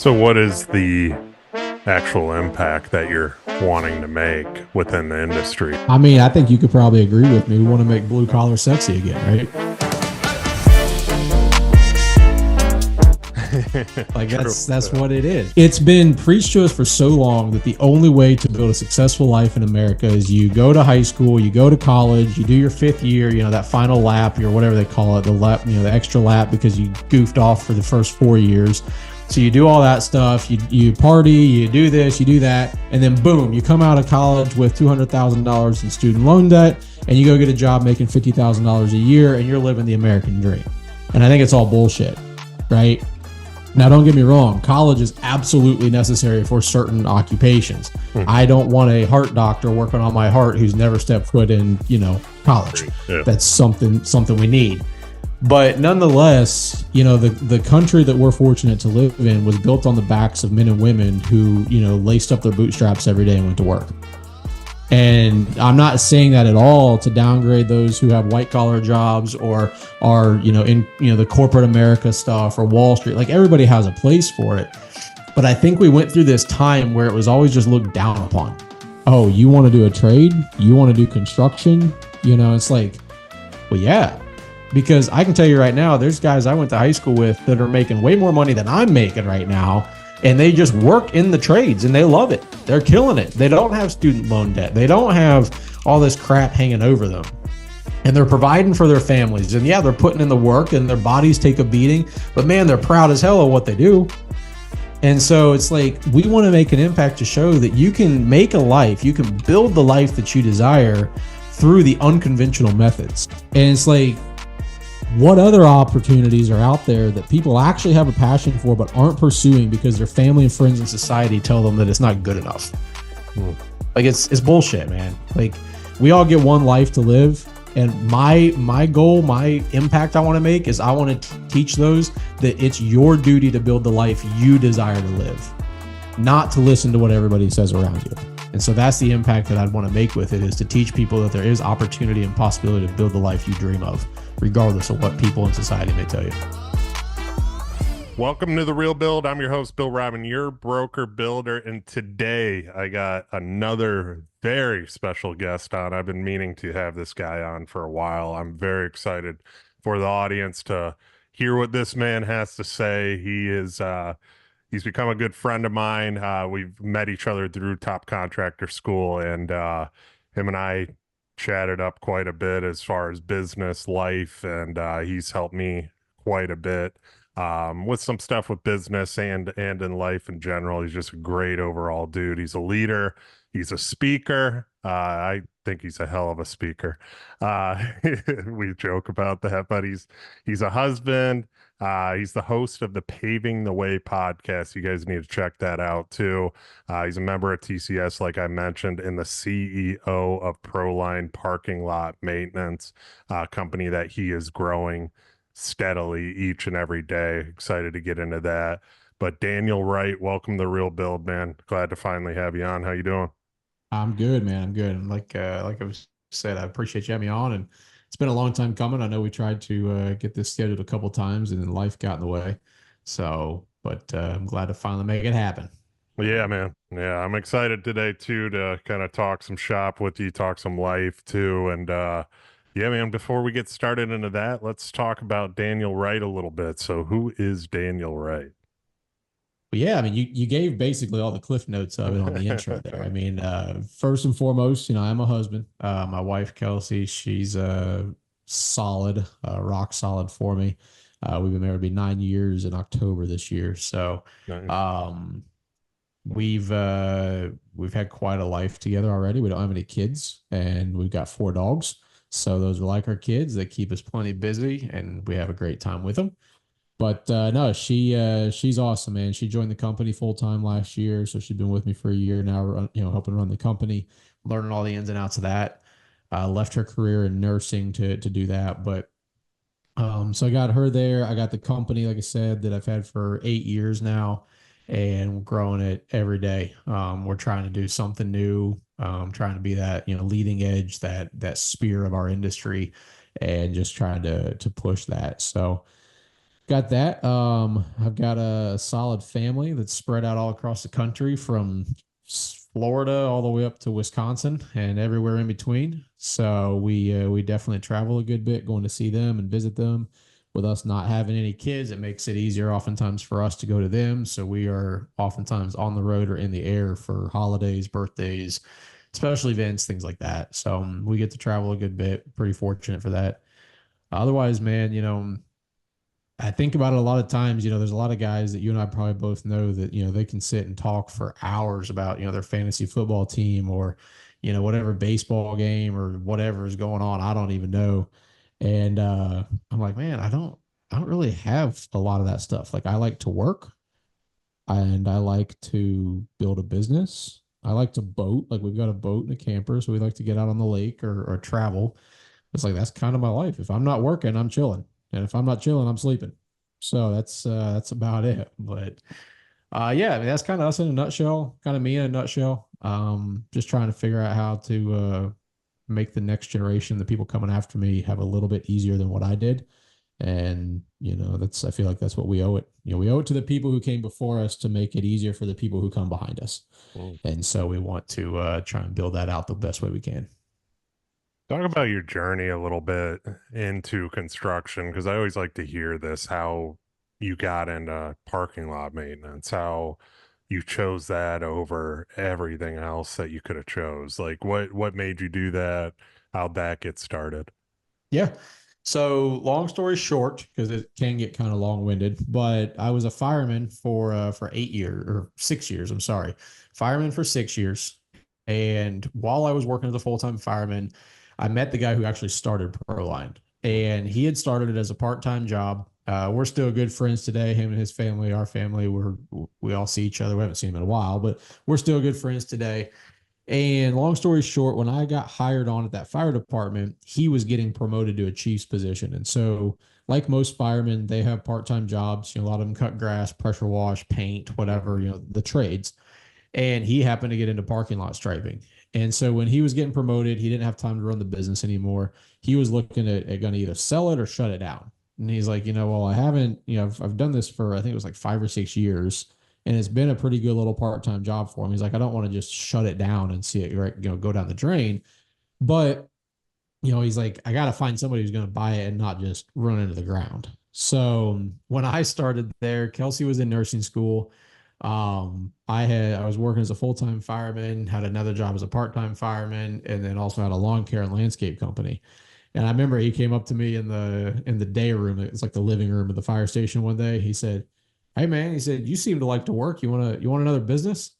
So, what is the actual impact that you're wanting to make within the industry? I mean, I think you could probably agree with me. We want to make blue collar sexy again, right? Like True. that's what it is. It's been preached to us for so long that the only way to build a successful life in America is you go to high school, you go to college, you do your fifth year, that final lap or whatever they call it, the lap, the extra lap because you goofed off for the first 4 years. So you do all that stuff, you party, you do this, you do that, and then boom, you come out of college with $200,000 in student loan debt, and you go get a job making $50,000 a year, and you're living the American dream. And I think it's all bullshit, right? Now, don't get me wrong, college is absolutely necessary for certain occupations. I don't want a heart doctor working on my heart who's never stepped foot in, college. Yeah. That's something we need. But nonetheless, the country that we're fortunate to live in was built on the backs of men and women who, laced up their bootstraps every day and went to work. And I'm not saying that at all to downgrade those who have white collar jobs or are, in, the corporate America stuff or Wall Street. Like, everybody has a place for it. But I think we went through this time where it was always just looked down upon. Oh, you want to do a trade? You want to do construction? It's like, well, yeah. Because I can tell you right now, there's guys I went to high school with that are making way more money than I'm making right now. And they just work in the trades and they love it. They're killing it. They don't have student loan debt. They don't have all this crap hanging over them. And they're providing for their families. And yeah, they're putting in the work and their bodies take a beating. But man, they're proud as hell of what they do. And so it's like, we want to make an impact to show that you can make a life, you can build the life that you desire through the unconventional methods. And it's like, what other opportunities are out there that people actually have a passion for but aren't pursuing because their family and friends and society tell them that it's not good enough? Like, it's bullshit, man. Like, we all get one life to live, and my goal, my impact I want to make is I want to teach those that it's your duty to build the life you desire to live, not to listen to what everybody says around you. And so that's the impact that I'd want to make with it, is to teach people that there is opportunity and possibility to build the life you dream of, regardless of what people in society may tell you. Welcome to The Real Build. I'm your host, Bill Reiman, your broker builder. And today I got another very special guest on. I've been meaning to have this guy on for a while. I'm very excited for the audience to hear what this man has to say. He's become a good friend of mine. We've met each other through Top Contractor School, and him and I chatted up quite a bit as far as business, life, and he's helped me quite a bit with some stuff with business and in life in general. He's just a great overall dude. He's a leader. He's a speaker. I think he's a hell of a speaker. We joke about that, but he's a husband. He's the host of the Paving the Way podcast. You guys need to check that out too. He's a member of TCS, like I mentioned, and the CEO of Proline Parking Lot Maintenance, company that he is growing steadily each and every day. Excited to get into that. But Daniel Wright, welcome to Real Build, man. Glad to finally have you on. How you doing? I'm good, man. I'm good. And like I was said, I appreciate you having me on. And it's been a long time coming. I know we tried to get this scheduled a couple times, and then life got in the way. So, but I'm glad to finally make it happen. Yeah, man. Yeah, I'm excited today too to kind of talk some shop with you, talk some life too. And yeah, man, before we get started into that, let's talk about Daniel Wright a little bit. So who is Daniel Wright? But yeah, I mean, you gave basically all the cliff notes of it on the intro there. I mean, first and foremost, I'm a husband. My wife, Kelsey, she's solid, rock solid for me. We've been married to be 9 years in October this year. So we've had quite a life together already. We don't have any kids, and we've got 4 dogs. So those are like our kids. They keep us plenty busy, and we have a great time with them. But no, she's awesome, man. She joined the company full time last year, so she's been with me for a year now. Helping run the company, learning all the ins and outs of that. Left her career in nursing to do that, but so I got her there. I got the company, like I said, that I've had for 8 years now, and we're growing it every day. We're trying to do something new, trying to be that leading edge, that spear of our industry, and just trying to push that. So. got that. I've got a solid family that's spread out all across the country from Florida all the way up to Wisconsin and everywhere in between. So we definitely travel a good bit, going to see them and visit them. With us not having any kids, it makes it easier oftentimes for us to go to them. So we are oftentimes on the road or in the air for holidays, birthdays, special events, things like that. So we get to travel a good bit. Pretty fortunate for that. Otherwise, man, I think about it a lot of times. There's a lot of guys that you and I probably both know that, they can sit and talk for hours about, their fantasy football team or, whatever baseball game or whatever is going on. I don't even know. And I'm like, man, I don't really have a lot of that stuff. Like I like to work and I like to build a business. I like to boat. Like we've got a boat and a camper, so we like to get out on the lake or travel. It's like that's kind of my life. If I'm not working, I'm chilling, and if I'm not chilling, I'm sleeping. So that's about it. But yeah, I mean, that's kind of us in a nutshell. Kind of me in a nutshell. Just trying to figure out how to make the next generation, the people coming after me, have a little bit easier than what I did. And that's I feel like that's what we owe it. We owe it to the people who came before us to make it easier for the people who come behind us. Mm. And so we want to try and build that out the best way we can. Talk about your journey a little bit into construction, because I always like to hear this, how you got into parking lot maintenance, how you chose that over everything else that you could have chose. Like what made you do that? How'd that get started? Yeah. So long story short, because it can get kind of long winded, but I was a fireman for 8 years or 6 years. I'm sorry, fireman for 6 years. And while I was working as a full time fireman, I met the guy who actually started Proline, and he had started it as a part time job. We're still good friends today. Him and his family, our family, we all see each other. We haven't seen him in a while, but we're still good friends today. And long story short, when I got hired on at that fire department, he was getting promoted to a chief's position. And so, like most firemen, they have part-time jobs. A lot of them cut grass, pressure wash, paint, whatever, the trades. And he happened to get into parking lot striping. And so when he was getting promoted, he didn't have time to run the business anymore. He was looking at going to either sell it or shut it down. And he's like, well, I haven't, I've done this for, I think it was like 5 or 6 years, and it's been a pretty good little part-time job for him. He's like, I don't want to just shut it down and see it, right, go down the drain. But, he's like, I got to find somebody who's going to buy it and not just run into the ground. So when I started there, Kelsey was in nursing school. I was working as a full-time fireman, had another job as a part-time fireman, and then also had a lawn care and landscape company. And I remember he came up to me in the day room. It's like the living room of the fire station one day. He said, "Hey man," he said, "you seem to like to work. You want another business?"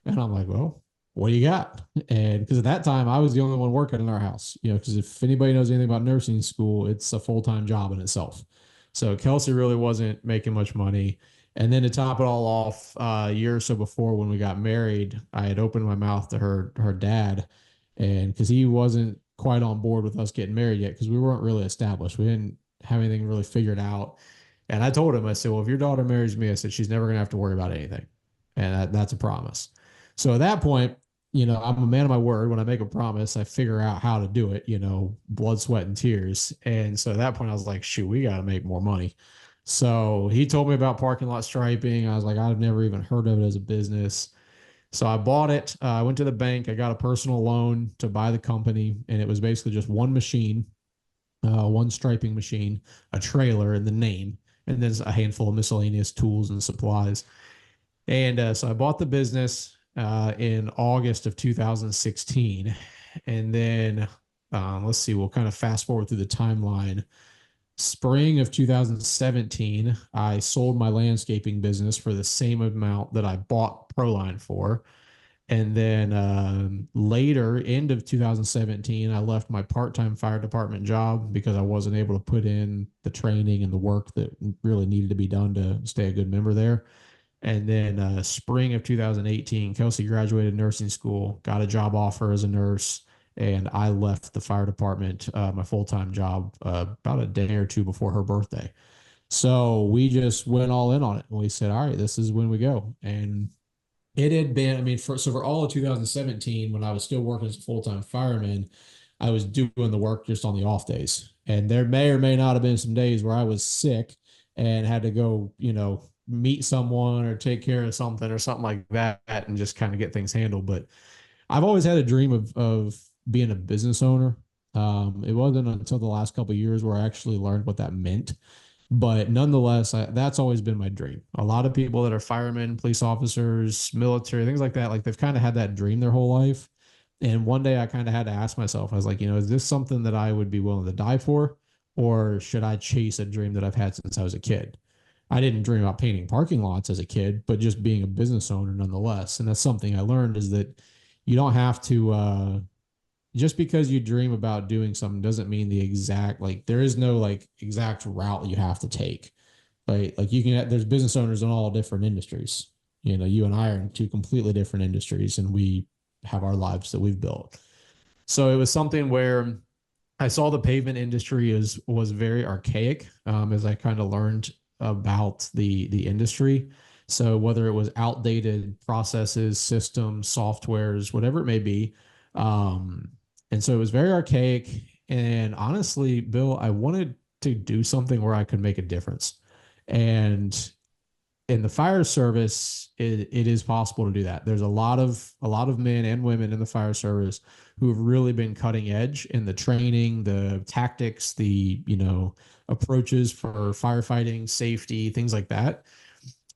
And I'm like, "Well, what do you got?" And because at that time I was the only one working in our house, because if anybody knows anything about nursing school, it's a full-time job in itself. So Kelsey really wasn't making much money. And then to top it all off, a year or so before when we got married, I had opened my mouth to her dad, and because he wasn't quite on board with us getting married yet, because we weren't really established, we didn't have anything really figured out. And I told him, I said, well, if your daughter marries me, I said, she's never going to have to worry about anything. And that's a promise. So at that point, I'm a man of my word. When I make a promise, I figure out how to do it, blood, sweat, and tears. And so at that point, I was like, shoot, we got to make more money. So he told me about parking lot striping. I was like, I've never even heard of it as a business. So I bought it. I went to the bank. I got a personal loan to buy the company. And it was basically just one machine, one striping machine, a trailer, and the name, and then a handful of miscellaneous tools and supplies. And so I bought the business in August of 2016. And then let's see, we'll kind of fast forward through the timeline. Spring of 2017, I sold my landscaping business for the same amount that I bought Proline for. And then later, end of 2017, I left my part-time fire department job because I wasn't able to put in the training and the work that really needed to be done to stay a good member there. And then spring of 2018, Kelsey graduated nursing school, got a job offer as a nurse, and I left the fire department, my full-time job, about a day or two before her birthday. So we just went all in on it, and we said, all right, this is when we go. And it had been, I mean, for all of 2017, when I was still working as a full-time fireman, I was doing the work just on the off days. And there may or may not have been some days where I was sick and had to go, meet someone or take care of something or something like that and just kind of get things handled. But I've always had a dream of being a business owner. It wasn't until the last couple of years where I actually learned what that meant. But nonetheless, that's always been my dream. A lot of people that are firemen, police officers, military, things like that, like they've kind of had that dream their whole life. And one day I kind of had to ask myself, I was like, is this something that I would be willing to die for? Or should I chase a dream that I've had since I was a kid? I didn't dream about painting parking lots as a kid, but just being a business owner nonetheless. And that's something I learned is that you don't have to, just because you dream about doing something doesn't mean the exact, like, there is no like exact route you have to take. Like you can, there's business owners in all different industries. You and I are in two completely different industries and we have our lives that we've built. So it was something where I saw the pavement industry was very archaic, as I kind of learned about the industry. So whether it was outdated processes, systems, softwares, whatever it may be, and so it was very archaic. And honestly, Bill, I wanted to do something where I could make a difference. And in the fire service, it is possible to do that. There's a lot of men and women in the fire service who have really been cutting edge in the training, the tactics, the approaches for firefighting, safety, things like that.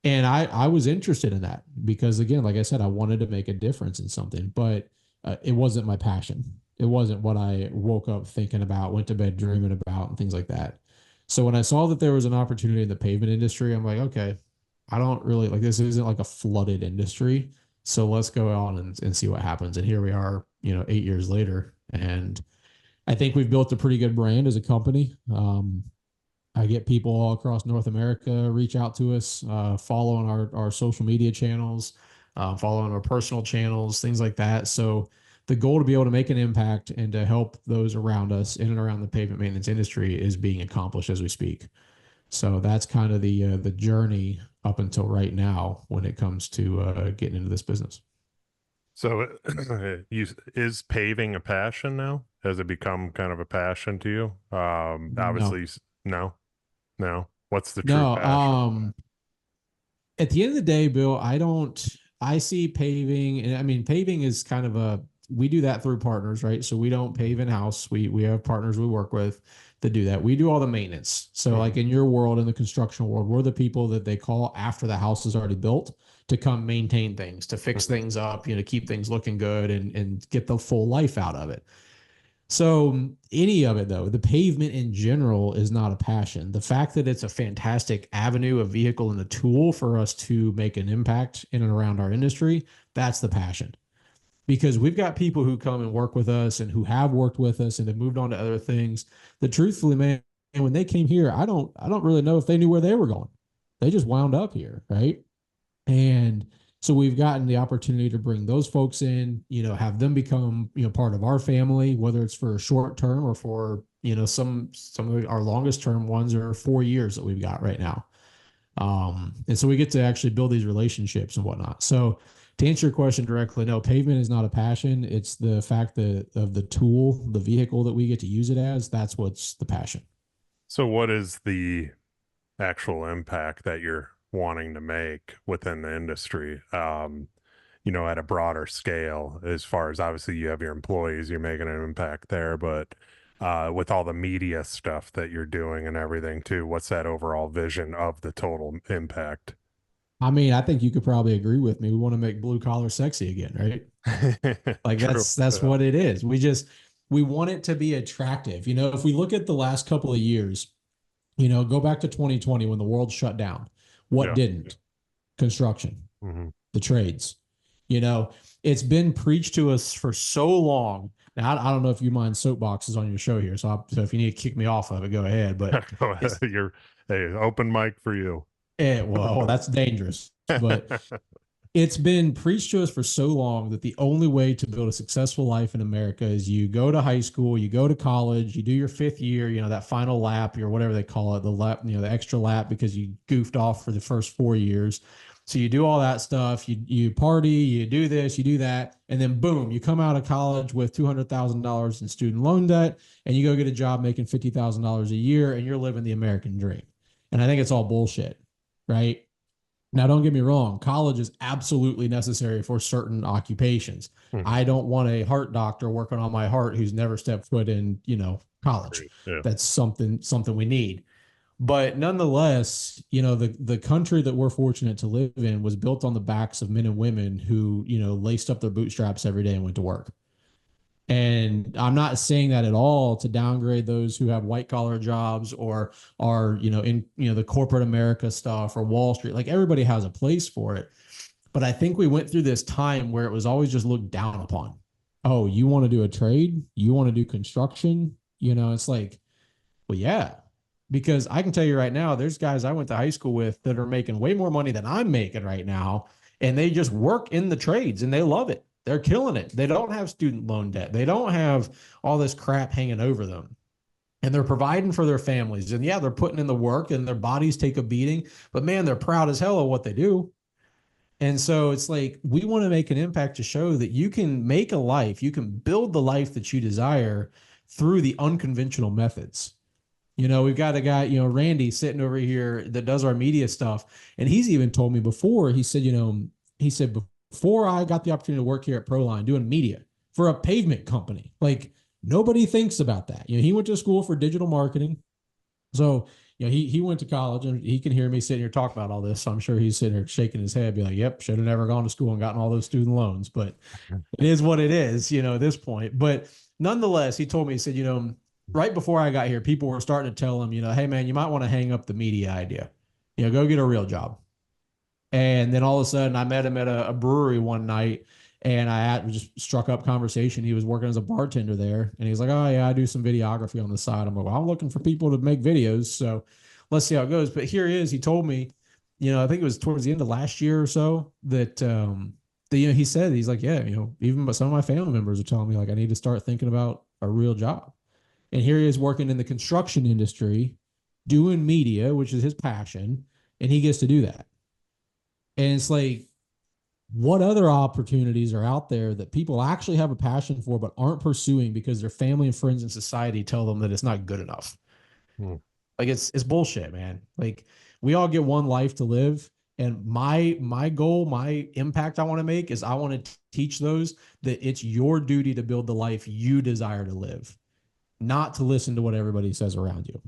And I was interested in that because, again, like I said, I wanted to make a difference in something, but it wasn't my passion. It wasn't what I woke up thinking about, went to bed dreaming about, and things like that. So when I saw that there was an opportunity in the pavement industry, I'm like, okay, I don't really like this. Isn't like a flooded industry. So let's go on and see what happens. And here we are, 8 years later. And I think we've built a pretty good brand as a company. I get people all across North America reach out to us, following our social media channels, following our personal channels, things like that. So the goal to be able to make an impact and to help those around us in and around the pavement maintenance industry is being accomplished as we speak. So that's kind of the journey up until right now when it comes to getting into this business. So, is paving a passion now? Has it become kind of a passion to you? No, Obviously, no, no. What's the true no. passion? At the end of the day, Bill, I see paving, and I mean, paving is kind of we do that through partners, right? So we don't pave in house. We have partners we work with that do that. We do all the maintenance. So like Mhm. in your world, in the construction world, we're the people that they call after the house is already built to come maintain things, to fix Mhm. things up, keep things looking good and get the full life out of it. So any of it though, the pavement in general is not a passion. The fact that it's a fantastic avenue, a vehicle, and a tool for us to make an impact in and around our industry, that's the passion. Because we've got people who come and work with us and who have worked with us and have moved on to other things. That truthfully, man, when they came here, I don't really know if they knew where they were going. They just wound up here, right? And so we've gotten the opportunity to bring those folks in, have them become, part of our family, whether it's for a short term or for, some of our longest term ones are 4 years that we've got right now. And so we get to actually build these relationships and whatnot. So to answer your question directly, no, pavement is not a passion. It's the fact that of the tool, the vehicle that we get to use it as, that's what's the passion. So, what is the actual impact that you're wanting to make within the industry? At a broader scale, as far as obviously you have your employees, you're making an impact there, but with all the media stuff that you're doing and everything too, what's that overall vision of the total impact? I mean, I think you could probably agree with me. We want to make blue collar sexy again, right? Like True. that's Yeah. what it is. We want it to be attractive. If we look at the last couple of years, go back to 2020 when the world shut down. What Yeah. didn't? Construction, Hmm. the trades. You know, it's been preached to us for so long. Now, I don't know if you mind soapboxes on your show here, so if you need to kick me off of it, go ahead. But Go ahead. it's You're hey, open mic for you. well, that's dangerous. But it's been preached to us for so long that the only way to build a successful life in America is you go to high school, you go to college, you do your 5th year, that final lap or whatever they call it, the lap, the extra lap because you goofed off for the first 4 years. So you do all that stuff, you party, you do this, you do that, and then boom, you come out of college with $200,000 in student loan debt, and you go get a job making $50,000 a year, and you're living the American dream. And I think it's all bullshit, right? Now, don't get me wrong, college is absolutely necessary for certain occupations. Mhm. I don't want a heart doctor working on my heart who's never stepped foot in, college. Agreed. Yeah. That's something we need. But nonetheless, the country that we're fortunate to live in was built on the backs of men and women who, laced up their bootstraps every day and went to work. And I'm not saying that at all to downgrade those who have white collar jobs or are, in, the corporate America stuff or Wall Street. Like everybody has a place for it. But I think we went through this time where it was always just looked down upon. Oh, you want to do a trade? You want to do construction? It's like, well, yeah, because I can tell you right now, there's guys I went to high school with that are making way more money than I'm making right now. And they just work in the trades and they love it. They're killing it. They don't have student loan debt. They don't have all this crap hanging over them. And they're providing for their families. And yeah, they're putting in the work and their bodies take a beating. But man, they're proud as hell of what they do. And so it's like we want to make an impact to show that you can make a life, you can build the life that you desire through the unconventional methods. We've got a guy, Randy sitting over here that does our media stuff. And he's even told me before, he said, before I got the opportunity to work here at Proline doing media for a pavement company, like nobody thinks about that. He went to school for digital marketing. So, he went to college and he can hear me sitting here talking about all this. So I'm sure he's sitting here shaking his head, be like, yep, should have never gone to school and gotten all those student loans. But it is what it is, at this point. But nonetheless, he told me, he said, right before I got here, people were starting to tell him, hey, man, you might want to hang up the media idea. Go get a real job. And then all of a sudden, I met him at a brewery one night and I just struck up conversation. He was working as a bartender there. And he's like, oh, yeah, I do some videography on the side. I'm like, well, I'm looking for people to make videos. So let's see how it goes. But here he is. He told me, I think it was towards the end of last year or so that, he said, he's like, yeah, even some of my family members are telling me like, I need to start thinking about a real job. And here he is working in the construction industry, doing media, which is his passion, and he gets to do that. And it's like, what other opportunities are out there that people actually have a passion for but aren't pursuing because their family and friends and society tell them that it's not good enough? Hmm. Like it's bullshit, man. Like we all get one life to live. And my goal, my impact I want to make is I want to teach those that it's your duty to build the life you desire to live, not to listen to what everybody says around you.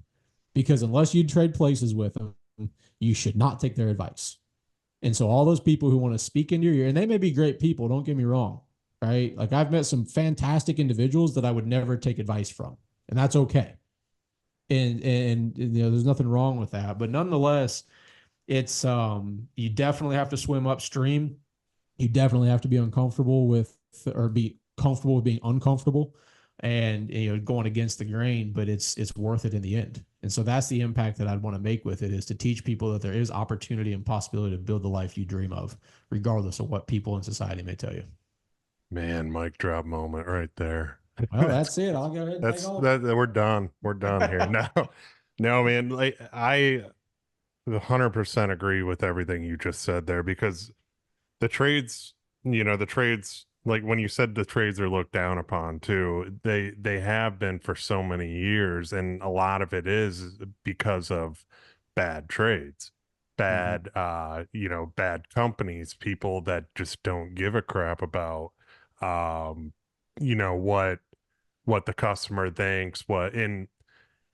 Because unless you trade places with them, you should not take their advice. And so all those people who want to speak into your ear, and they may be great people, don't get me wrong, right? Like I've met some fantastic individuals that I would never take advice from, and that's okay. And there's nothing wrong with that. But nonetheless, it's you definitely have to swim upstream. You definitely have to be uncomfortable with or be comfortable with being uncomfortable and going against the grain, but it's worth it in the end. And so that's the impact that I'd want to make with it, is to teach people that there is opportunity and possibility to build the life you dream of, regardless of what people in society may tell you. Man, mic drop moment right there. Well, that's it. I'll go ahead and take off. We're done. We're done here. No, no, man. Like I 100% agree with everything you just said there, because the trades, the trades, like when you said the trades are looked down upon too, they have been for so many years, and a lot of it is because of bad trades, Mm-hmm. bad companies, people that just don't give a crap about um, what the customer thinks,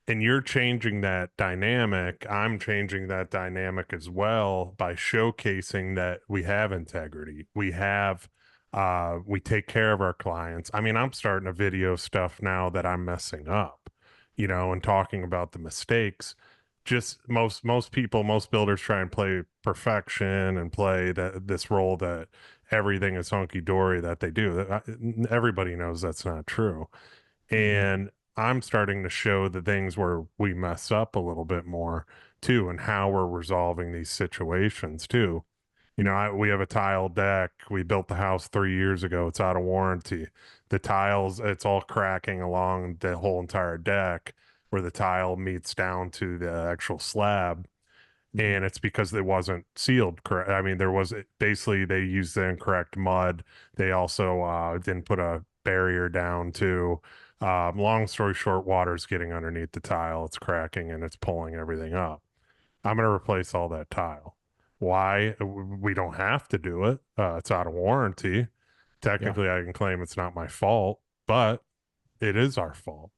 and you're changing that dynamic. I'm changing that dynamic as well by showcasing that we have integrity. We take care of our clients. I mean, I'm starting to video stuff now that I'm messing up, and talking about the mistakes. Just most people, most builders try and play perfection and play this role that everything is hunky dory that they do. Everybody knows that's not true. Mm-hmm. And I'm starting to show the things where we mess up a little bit more too, and how we're resolving these situations too. We have a tile deck. We built the house 3 years ago. It's out of warranty. The tiles, it's all cracking along the whole entire deck where the tile meets down to the actual slab. Mm-hmm. And it's because it wasn't sealed correct. I mean, there was basically they used the incorrect mud. They also didn't put a barrier down to. Long story short, water's getting underneath the tile. It's cracking and it's pulling everything up. I'm going to replace all that tile. Why? We don't have to do it. It's out of warranty. Yeah. Technically, I can claim it's not my fault, but it is our fault.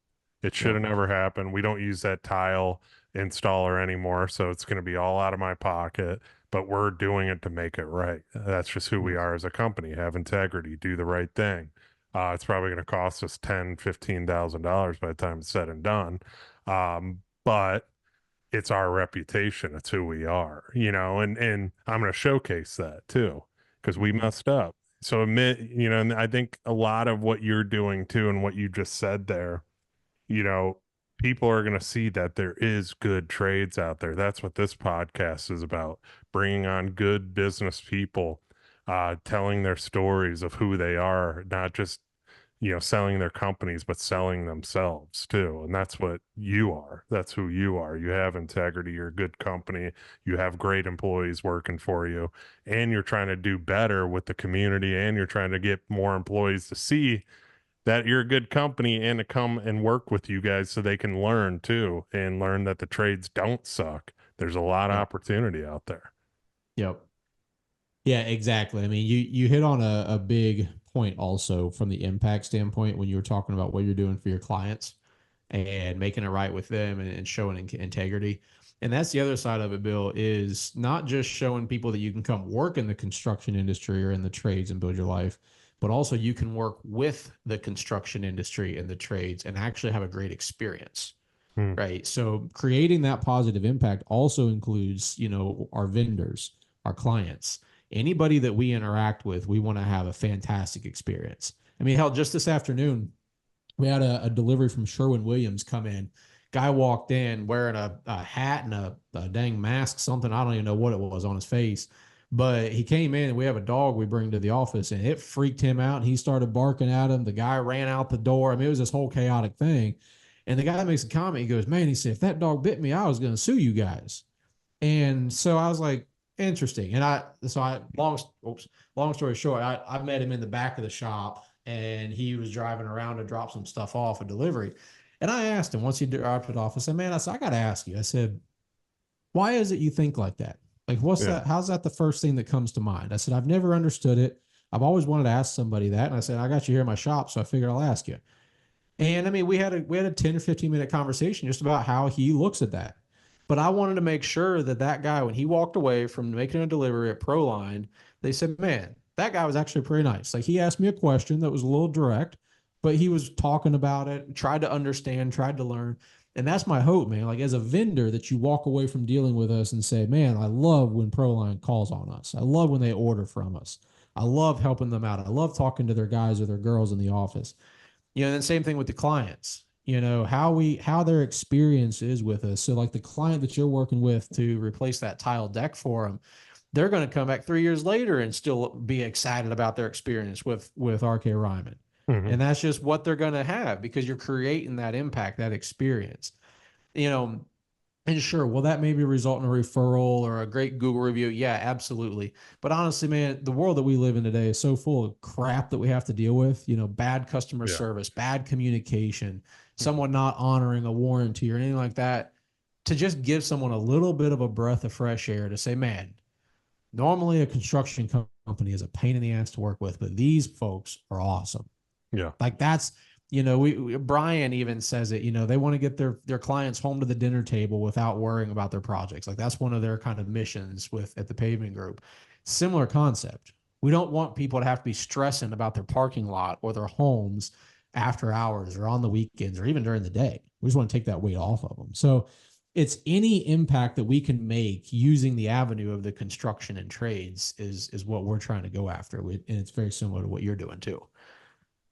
It should Yep. have never happened. We don't use that tile installer anymore, so it's going to be all out of my pocket, but we're doing it to make it right. That's just who we Mhm. are as a company. Have integrity, do the right thing. It's probably going to cost us $10,000, $15,000 by the time it's said and done. But it's our reputation. It's who we are, and I'm going to showcase that too, because we Mhm. messed up. So admit, and I think a lot of what you're doing too, and what you just said there, you know, people are going to see that there is good trades out there. That's what this podcast is about, bringing on good business people, telling their stories of who they are, not just selling their companies, but selling themselves too. And that's what you are. That's who you are. You have integrity. You're a good company. You have great employees working for you, and you're trying to do better with the community, and you're trying to get more employees to see that you're a good company and to come and work with you guys so they can learn too and learn that the trades don't suck. There's a lot of Yep. opportunity out there. Yep. Yeah, exactly. I mean, you hit on a big point also from the impact standpoint when you were talking about what you're doing for your clients and making it right with them and showing integrity. And that's the other side of it, Bill, is not just showing people that you can come work in the construction industry or in the trades and build your life, but also you can work with the construction industry and the trades and actually have a great experience. Hmm. Right. So creating that positive impact also includes, our vendors, our clients, anybody that we interact with, we want to have a fantastic experience. I mean, hell, just this afternoon, we had a delivery from Sherwin-Williams come in. Guy walked in wearing a hat and a dang mask, something. I don't even know what it was on his face. But he came in and we have a dog we bring to the office and it freaked him out. And he started barking at him. The guy ran out the door. I mean, it was this whole chaotic thing. And the guy makes a comment. He goes, "Man," he said, "if that dog bit me, I was going to sue you guys." And so I was like, interesting. And long story short, I met him in the back of the shop and he was driving around to drop some stuff off a delivery. And I asked him once he dropped it off, I said, "Man," I said, "I got to ask you." I said, "Why is it you think like that? Like, what's Yeah. that? How's that the first thing that comes to mind?" I said, "I've never understood it. I've always wanted to ask somebody that." And I said, "I got you here in my shop, so I figured I'll ask you." And I mean, we had a 10 or 15-minute conversation just about how he looks at that. But I wanted to make sure that that guy, when he walked away from making a delivery at Proline, they said, "Man, that guy was actually pretty nice." Like he asked me a question that was a little direct, but he was talking about it, tried to understand, tried to learn. And that's my hope, man. Like as a vendor, that you walk away from dealing with us and say, "Man, I love when Proline calls on us. I love when they order from us. I love helping them out. I love talking to their guys or their girls in the office." And then same thing with the clients, how their experience is with us. So like the client that you're working with to replace that tile deck for them, they're going to come back 3 years later and still be excited about their experience with RK Reiman. Hmm. And that's just what they're going to have because you're creating that impact, that experience. you know and sure, will that maybe result in a referral or a great Google review? Yeah, absolutely. But honestly, man, the world that we live in today is so full of crap that we have to deal with. Bad customer Yeah. service, bad communication, someone not honoring a warranty or anything like that. To just give someone a little bit of a breath of fresh air to say, "Man, normally a construction company is a pain in the ass to work with, but these folks are awesome." Yeah. Like that's, we Brian even says it, they want to get their clients home to the dinner table without worrying about their projects. Like that's one of their kind of missions with at the pavement group. Similar concept. We don't want people to have to be stressing about their parking lot or their homes after hours or on the weekends or even during the day. We just want to take that weight off of them. So it's any impact that we can make using the avenue of the construction and trades is what we're trying to go after. And it's very similar to what you're doing too.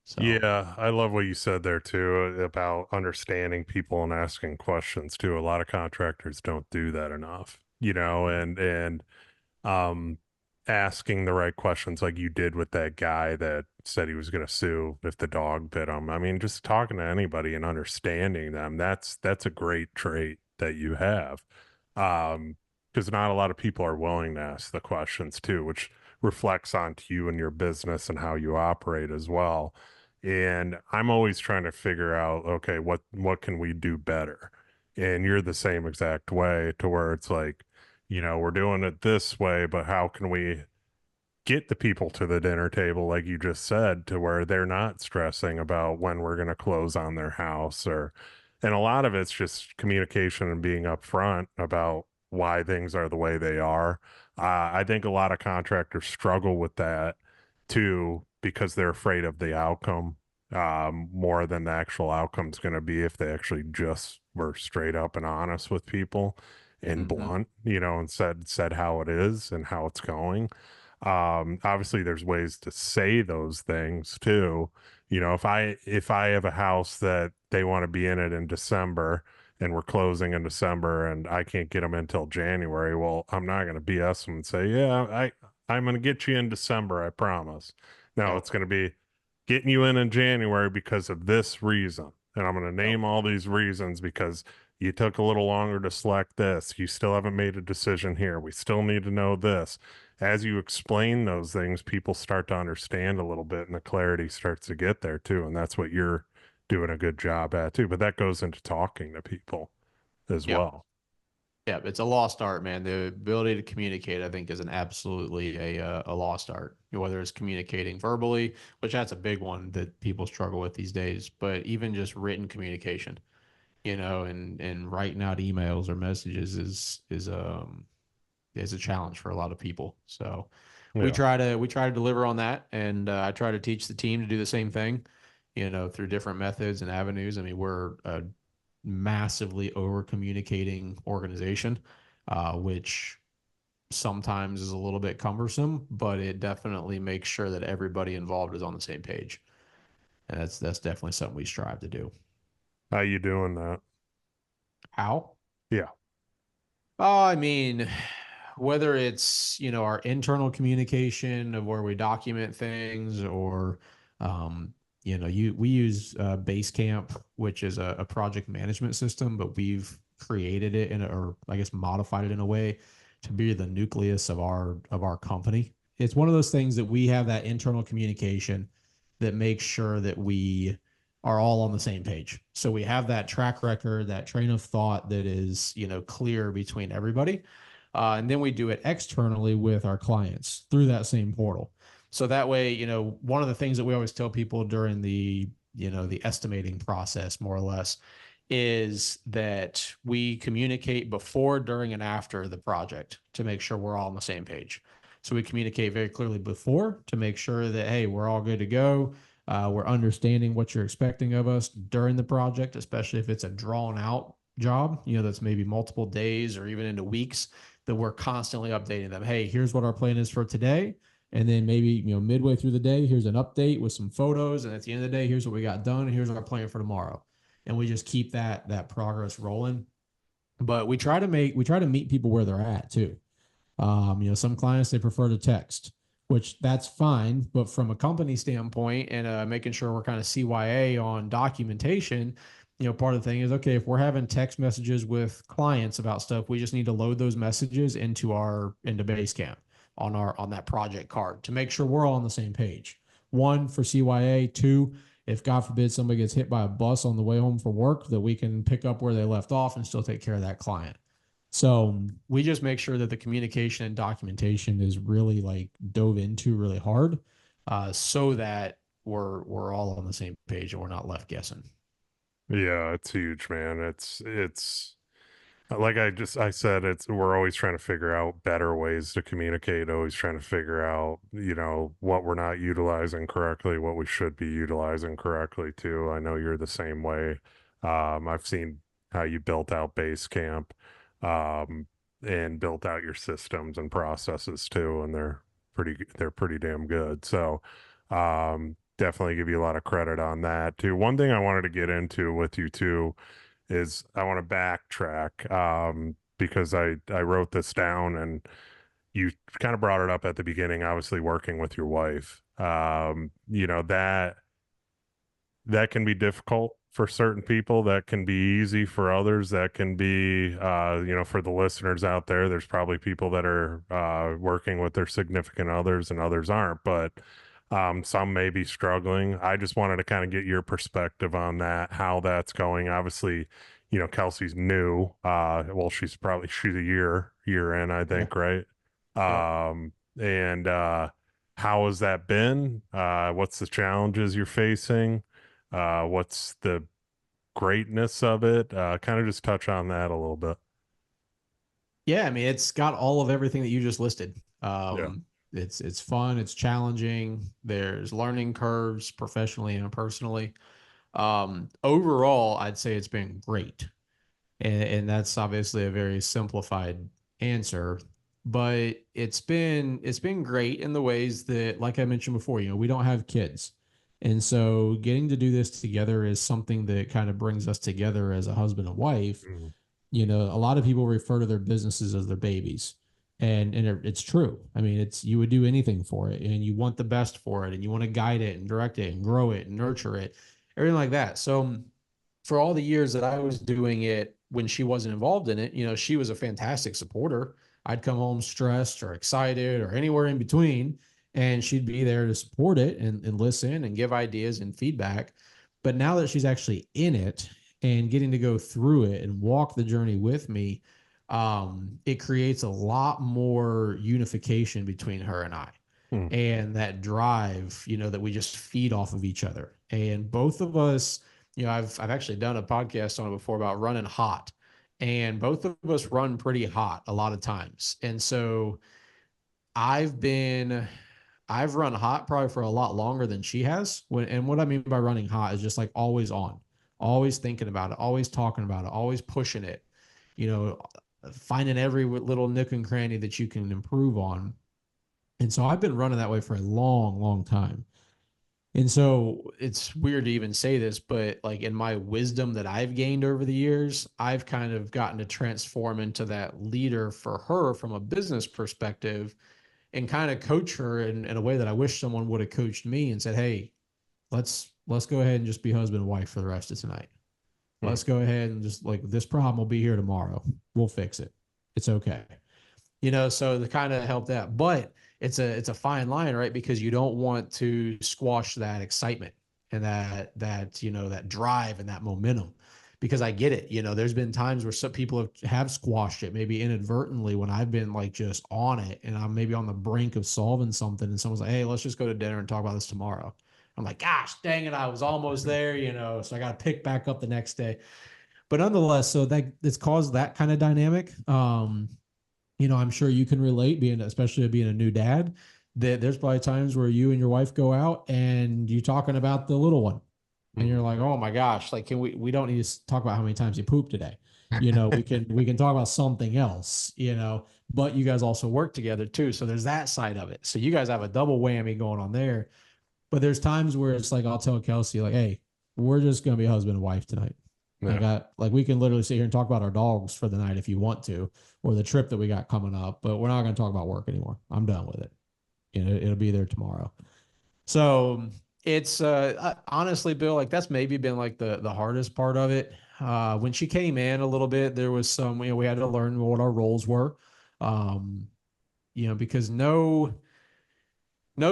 So Yeah, I love what you said there too, about understanding people and asking questions too. A lot of contractors don't do that enough, and um asking the right questions like you did with that guy that said he was going to sue if the dog bit him. I mean, just talking to anybody and understanding them, that's a great trait that you have. Because not a lot of people are willing to ask the questions too, which reflects onto you and your business and how you operate as well. And I'm always trying to figure out, okay, what can we do better? and you're the same exact way to where it's like, we're doing it this way, but how can we get the people to the dinner table, like you just said, to where they're not stressing about when we're going to close on their house and a lot of it's just communication and being upfront about why things are the way they are. I think a lot of contractors struggle with that too because they're afraid of the outcome more than the actual outcome's going to be if they actually just were straight up and honest with people and Hmm. blunt, and said how it is and how it's going. Obviously there's ways to say those things too. If I have a house that they want to be in it in December and we're closing in December and I can't get them until January, well, I'm not going to BS them and say, yeah, I'm going to get you in December, I promise. No, Yep. it's going to be getting you in January because of this reason. And I'm going to Yep. name all these reasons because you took a little longer to select this. You still haven't made a decision here. We still need to know this. As you explain those things, people start to understand a little bit and the clarity starts to get there too. And that's what you're doing a good job at too. But that goes into talking to people as Yep. well. Yeah, it's a lost art, man. The ability to communicate, I think, is an absolutely a lost art. Whether it's communicating verbally, which that's a big one that people struggle with these days, but even just written communication, and writing out emails or messages is a challenge for a lot of people. So we Yeah. try to we try to deliver on that, and I try to teach the team to do the same thing, through different methods and avenues. I mean, we're a massively over communicating organization, which sometimes is a little bit cumbersome, but it definitely makes sure that everybody involved is on the same page. And that's definitely something we strive to do. How you doing that? How? Yeah. Oh, I mean, whether it's, our internal communication of where we document things or, we use Basecamp, which is a project management system, but we've created it or I guess modified it in a way to be the nucleus of our company. It's one of those things that we have that internal communication that makes sure that we are all on the same page. So we have that track record, that train of thought that is, clear between everybody. And then we do it externally with our clients through that same portal. So that way, one of the things that we always tell people during the estimating process, more or less, is that we communicate before, during, and after the project to make sure we're all on the same page. So we communicate very clearly before to make sure that, hey, we're all good to go. We're understanding what you're expecting of us during the project, especially if it's a drawn out job, that's maybe multiple days or even into weeks, that we're constantly updating them. Hey, here's what our plan is for today. And then maybe, midway through the day, here's an update with some photos. And at the end of the day, here's what we got done. And here's our plan for tomorrow. And we just keep that progress rolling. But we try to meet people where they're at too. Some clients they prefer to text, which that's fine. But from a company standpoint and making sure we're kind of CYA on documentation, part of the thing is okay, if we're having text messages with clients about stuff, we just need to load those messages into Basecamp on that project card to make sure we're all on the same page. One for CYA, two, if God forbid somebody gets hit by a bus on the way home from work, that we can pick up where they left off and still take care of that client. So we just make sure that the communication and documentation is really like dove into really hard, so that we're all on the same page and we're not left guessing. Yeah, it's huge, man. It's like I said, it's we're always trying to figure out better ways to communicate, always trying to figure out, what we're not utilizing correctly, what we should be utilizing correctly too. I know you're the same way. I've seen how you built out Basecamp, um, and built out your systems and processes too, and they're pretty damn good. So, definitely give you a lot of credit on that too. One thing I wanted to get into with you too is I want to backtrack because I wrote this down and you kind of brought it up at the beginning, obviously working with your wife. That can be difficult for certain people. That can be easy for others. That can be, for the listeners out there, there's probably people that are working with their significant others and others aren't, but some may be struggling. I just wanted to kind of get your perspective on that, how that's going. Obviously, Kelsey's new. Well, she's a year in, I Yeah. think, right? Yep. And how has that been? What's the challenges you're facing? What's the greatness of it? Kind of just touch on that a little bit. Yeah, I mean, it's got all of everything that you just listed. Yeah. It's fun, it's challenging. There's learning curves professionally and personally. Overall, I'd say it's been great. And that's obviously a very simplified answer, but it's been great in the ways that, like I mentioned before, we don't have kids. And so getting to do this together is something that kind of brings us together as a husband and wife. Mm. A lot of people refer to their businesses as their babies. And it's true. I mean, it's you would do anything for it, and you want the best for it, and you want to guide it and direct it and grow it and nurture it, everything like that. So for all the years that I was doing it when she wasn't involved in it, she was a fantastic supporter. I'd come home stressed or excited or anywhere in between, and she'd be there to support it and listen and give ideas and feedback. But now that she's actually in it and getting to go through it and walk the journey with me, it creates a lot more unification between her and I, Mm. and that drive, that we just feed off of each other. And both of us, I've actually done a podcast on it before about running hot, and both of us run pretty hot a lot of times. And so I've been I've run hot probably for a lot longer than she has. And what I mean by running hot is just like always on, always thinking about it, always talking about it, always pushing it, you know, finding every little nook and cranny that you can improve on. And so I've been running that way for a long, long time. And so it's weird to even say this, but like in my wisdom that I've gained over the years, I've kind of gotten to transform into that leader for her from a business perspective and kind of coach her in a way that I wish someone would have coached me and said, "Hey, let's go ahead and just be husband and wife for the rest of tonight. Mm. Let's go ahead and just like this problem will be here tomorrow. We'll fix it. It's okay." So to kind of help that, but it's a fine line, right? Because you don't want to squash that excitement and that drive and that momentum. Because I get it. There's been times where some people have squashed it, maybe inadvertently, when I've been like just on it and I'm maybe on the brink of solving something, and someone's like, "Hey, let's just go to dinner and talk about this tomorrow." I'm like, "Gosh, dang it, I was almost there," so I got to pick back up the next day. But nonetheless, so that it's caused that kind of dynamic. I'm sure you can relate, especially being a new dad, that there's probably times where you and your wife go out and you talking about the little one, and you're Mm. like, "Oh my gosh, like can we don't need to talk about how many times you pooped today. We can talk about something else, but you guys also work together too. So there's that side of it. So you guys have a double whammy going on there. But there's times where it's like I'll tell Kelsey, like, "Hey, we're just gonna be husband and wife tonight. Yeah. Like we can literally sit here and talk about our dogs for the night if you want to, or the trip that we got coming up, but we're not going to talk about work anymore. I'm done with it. It'll be there tomorrow." So it's honestly, Bill, like that's maybe been like the hardest part of it. When she came in a little bit, there was some, we had to learn what our roles were. Um, because no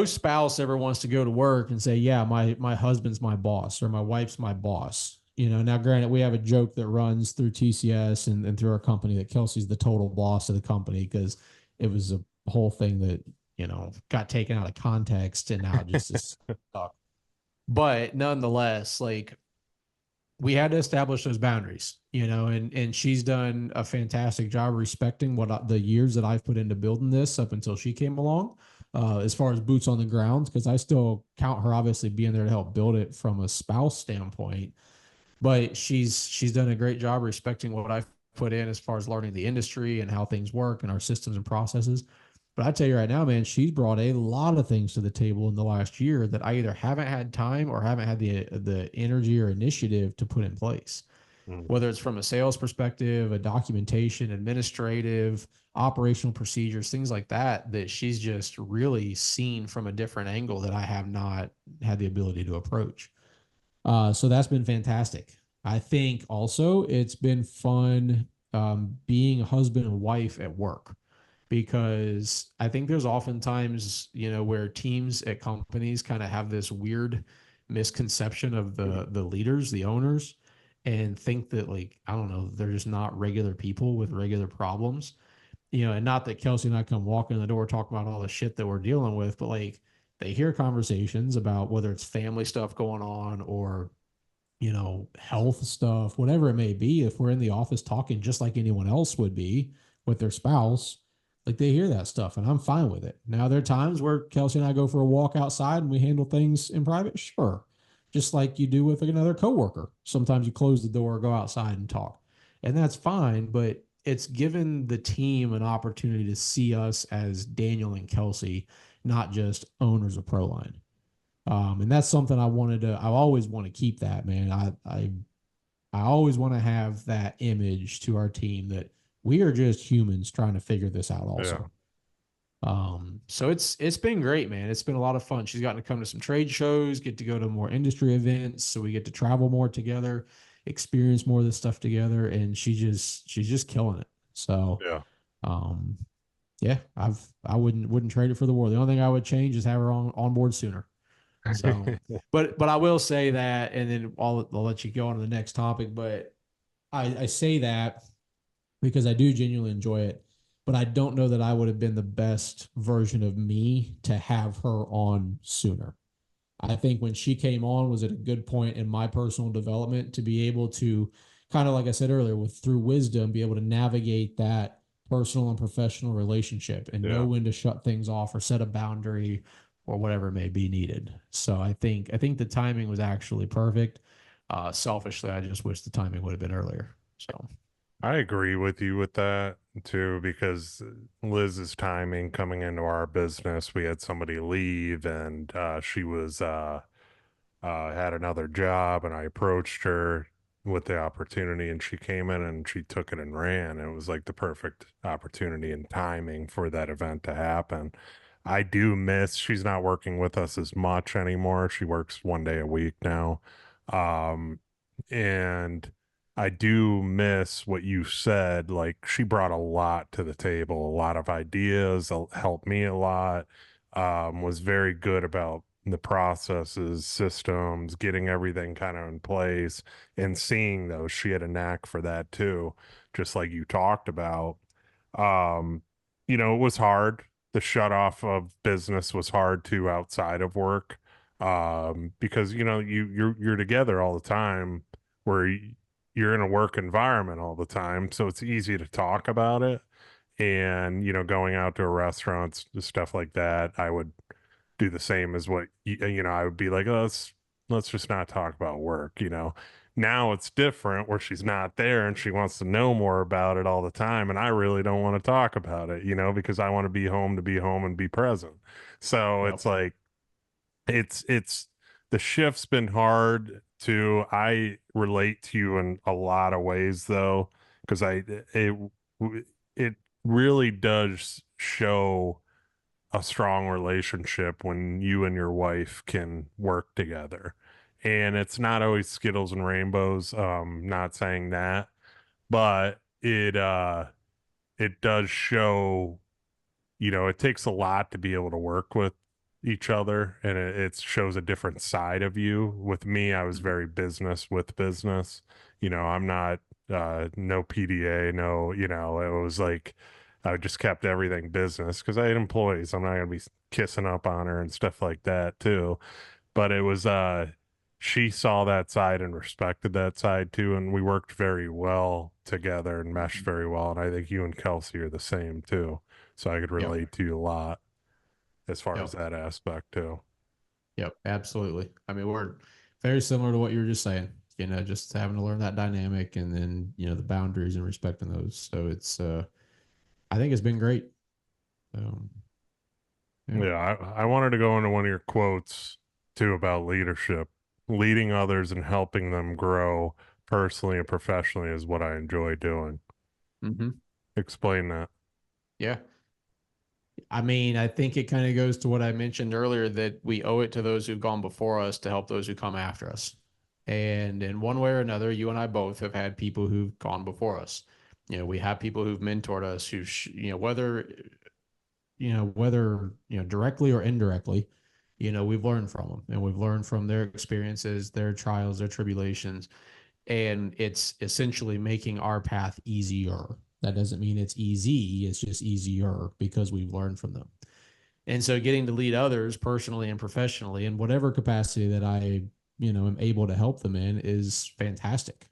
spouse ever wants to go to work and say, "Yeah, my husband's my boss or my wife's my boss." Now granted, we have a joke that runs through TCS and through our company that Kelsey's the total boss of the company because it was a whole thing that, got taken out of context and now it just is stuck. But nonetheless, like we had to establish those boundaries, and she's done a fantastic job respecting the years that I've put into building this up until she came along. As far as boots on the ground, because I still count her obviously being there to help build it from a spouse standpoint, but she's done a great job respecting what I've put in as far as learning the industry and how things work and our systems and processes. But I tell you right now, man, she's brought a lot of things to the table in the last year that I either haven't had time or haven't had the energy or initiative to put in place. Mm. Whether it's from a sales perspective, a documentation, administrative, operational procedures, things like that, that she's just really seen from a different angle that I have not had the ability to approach. So that's been fantastic. I think also it's been fun being a husband and wife at work, because I think there's oftentimes, where teams at companies kind of have this weird misconception of the leaders, the owners, and think that, like, I don't know, they're just not regular people with regular problems, you know, and not that Kelsey and I come walking in the door talking about all the shit that we're dealing with, but like they hear conversations about whether it's family stuff going on or, you know, health stuff, whatever it may be. If we're in the office talking just like anyone else would be with their spouse, like they hear that stuff and I'm fine with it. Now, there are times where Kelsey and I go for a walk outside and we handle things in private. Sure. Just like you do with another coworker. Sometimes you close the door, go outside and talk. And that's fine, but it's given the team an opportunity to see us as Daniel and Kelsey, not just owners of Proline. And that's something I always want to keep that, man. I always want to have that image to our team that we are just humans trying to figure this out Yeah. also. So it's been great, man. It's been a lot of fun. She's gotten to come to some trade shows, get to go to more industry events, so we get to travel more together, experience more of this stuff together, and she's just killing it. So, Yeah. um, yeah, I wouldn't trade it for the world. The only thing I would change is have her on board sooner. So, but I will say that, and then I'll let you go on to the next topic. But I say that because I do genuinely enjoy it, but I don't know that I would have been the best version of me to have her on sooner. I think when she came on was at a good point in my personal development to be able to kind of like I said earlier, with through wisdom, be able to navigate that personal and professional relationship and know Yeah. when to shut things off or set a boundary or whatever may be needed. So I think the timing was actually perfect. Selfishly, I just wish the timing would have been earlier. So I agree with you with that too, because Liz's timing coming into our business, we had somebody leave and she was had another job and I approached her with the opportunity and she came in and she took it and ran. It was like the perfect opportunity and timing for that event to happen. I do miss she's not working with us as much anymore. She works 1 day a week now. Um, and I do miss what you said. Like she brought a lot to the table, a lot of ideas, helped me a lot. Was very good about the processes, systems, getting everything kind of in place and seeing those. She had a knack for that too, just like you talked about. Um, it was hard. The shut off of business was hard too outside of work. Because you're together all the time where you're in a work environment all the time, so it's easy to talk about it. And going out to restaurants, stuff like that, I would do the same as what I would be like, oh, let's just not talk about work. Now it's different where she's not there and she wants to know more about it all the time, and I really don't want to talk about it, because I want to be home and be present. So yep. it's like it's the shift's been hard too. I relate to you in a lot of ways though, because it really does show a strong relationship when you and your wife can work together. And it's not always Skittles and rainbows, not saying that, but it does show, it takes a lot to be able to work with each other, and it shows a different side of you. With me, I was Mhm. very business with business. I'm not no PDA, no, it was like I just kept everything business because I had employees. I'm not gonna be kissing up on her and stuff like that too. But it was she saw that side and respected that side too, and we worked very well together and meshed Mhm. very well. And I think you and Kelsey are the same too. So I could Yep. relate to you a lot as far as Yep. that aspect too. Yep. Absolutely. I mean, we're very similar to what you were just saying. You know, just having to learn that dynamic and then, you know, the boundaries and respecting those. So it's I think it's been great. Um yeah. Yeah, I wanted to go into one of your quotes too about leadership. Leading others and helping them grow personally and professionally is what I enjoy doing. Hmm. Explain that. Yeah. I mean, I think it kind of goes to what I mentioned earlier that we owe it to those who've gone before us to help those who come after us. And in one way or another, you and I both have had people who've gone before us. You know, we have people who've mentored us who, whether directly or indirectly, we've learned from them and we've learned from their experiences, their trials, their tribulations. and it's essentially making our path easier. That doesn't mean it's easy, it's just easier because we've learned from them. And so getting to lead others personally and professionally in whatever capacity that I, am able to help them in is fantastic.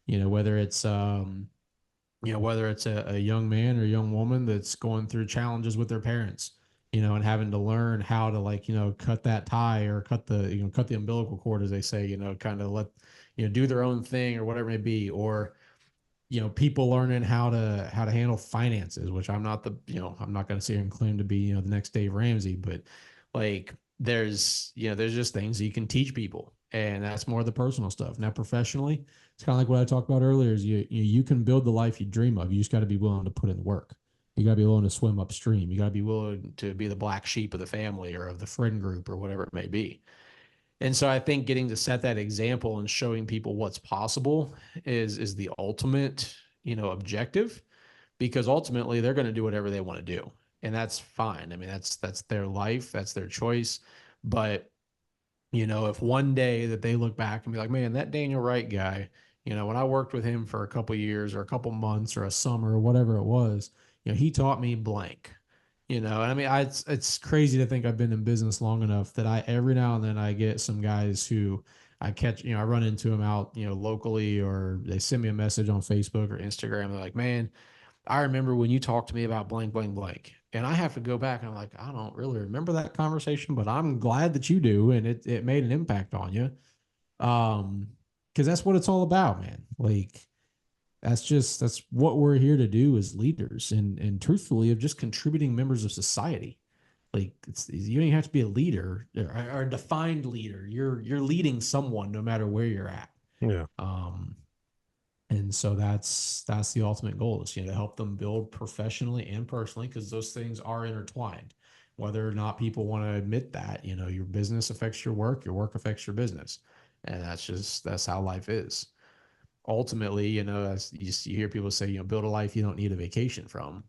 Whether it's whether it's a young man or young woman that's going through challenges with their parents, and having to learn how to, like, cut that tie or cut the umbilical cord, as they say, kind of let, do their own thing or whatever it may be. Or, people learning how to handle finances, which I'm not going to sit here and claim to be, the next Dave Ramsey, but like there's just things you can teach people, and that's more the personal stuff. Now, professionally, it's kind of like what I talked about earlier, is you can build the life you dream of. You just got to be willing to put in the work. You got to be willing to swim upstream. You got to be willing to be the black sheep of the family or of the friend group or whatever it may be. And so I think getting to set that example and showing people what's possible is the ultimate, objective, because ultimately they're going to do whatever they want to do. And that's fine. I mean, that's their life, that's their choice. But, if one day that they look back and be like, man, that Daniel Wright guy, when I worked with him for a couple years or a couple months or a summer or whatever it was, he taught me blank. I mean, it's crazy to think I've been in business long enough that I every now and then I get some guys who I catch, I run into them out, locally, or they send me a message on Facebook or Instagram. They're like, man, I remember when you talked to me about blank, blank, blank. And I have to go back and I'm like, I don't really remember that conversation, but I'm glad that you do. And it made an impact on you. Because that's what it's all about, man. Like, that's what we're here to do as leaders, and truthfully, of just contributing members of society. Like, you don't even have to be a leader or a defined leader. You're leading someone no matter where you're at. Yeah. And so that's the ultimate goal, is, to help them build professionally and personally, because those things are intertwined. Whether or not people want to admit that, your business affects your work affects your business. And that's how life is. Ultimately, as you hear people say, build a life you don't need a vacation from.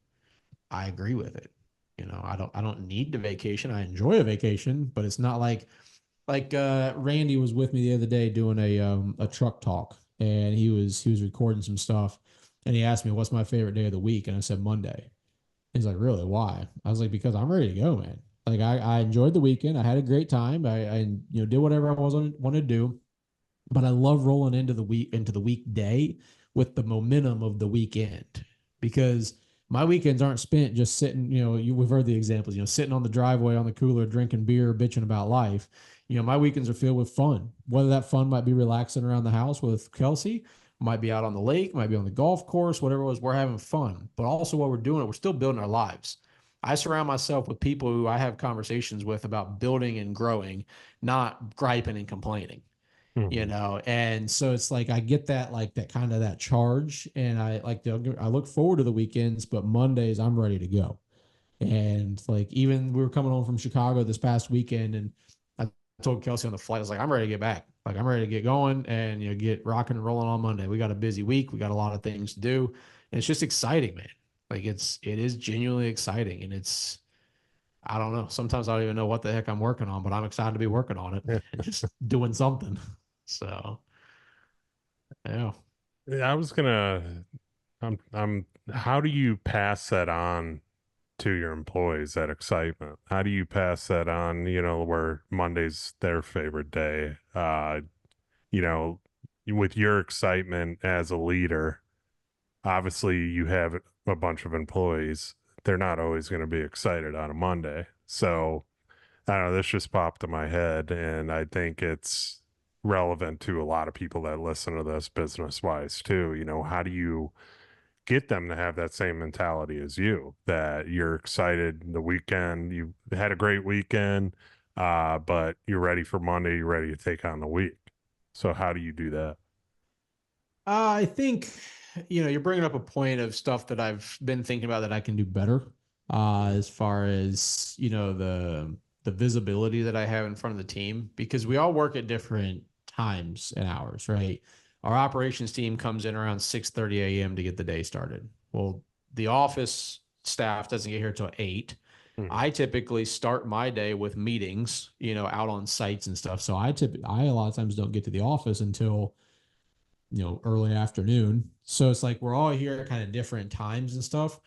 I agree with it. I don't need the vacation. I enjoy a vacation, but it's not like Randy was with me the other day doing a truck talk, and he was recording some stuff, and he asked me what's my favorite day of the week, and I said Monday. He's like, really? Why? I was like, because I'm ready to go, man. Like, I enjoyed the weekend. I had a great time. I did whatever I wanted to do, but I love rolling into the weekday with the momentum of the weekend, because my weekends aren't spent just sitting, we've heard the examples, sitting on the driveway on the cooler, drinking beer, bitching about life. My weekends are filled with fun, whether that fun might be relaxing around the house with Kelsey, might be out on the lake, might be on the golf course, whatever it was, we're having fun. But also, what we're doing, we're still building our lives. I surround myself with people who I have conversations with about building and growing, not griping and complaining. Mm-hmm. And so it's like I get that, like, that kind of that charge, and I look forward to the weekends, but Mondays I'm ready to go. And like, even we were coming home from Chicago this past weekend, and I told Kelsey on the flight, I was like, I'm ready to get back. Like, I'm ready to get going and, get rocking and rolling on Monday. We got a busy week, we got a lot of things to do, and it's just exciting, man. Like, it is genuinely exciting, and I don't know. Sometimes I don't even know what the heck I'm working on, but I'm excited to be working on it Yeah. and just doing something. So, yeah. Yeah, I was gonna how do you pass that on to your employees, that excitement? How do you pass that on, where Monday's their favorite day? You know, with your excitement as a leader, obviously you have a bunch of employees. They're not always going to be excited on a Monday. So I don't know, this just popped in my head, and I think it's relevant to a lot of people that listen to this business wise too. How do you get them to have that same mentality as you, that you're excited the weekend, you had a great weekend, but you're ready for Monday, you're ready to take on the week. So how do you do that? I think, you're bringing up a point of stuff that I've been thinking about that I can do better. As far as, the visibility that I have in front of the team, because we all work at different times and hours, right? Our operations team comes in around 6:30 a.m. to get the day started. Well, the office staff doesn't get here till 8. Mhm. I typically start my day with meetings, out on sites and stuff. So I a lot of times don't get to the office until early afternoon. So it's like we're all here at kind of different times and stuff.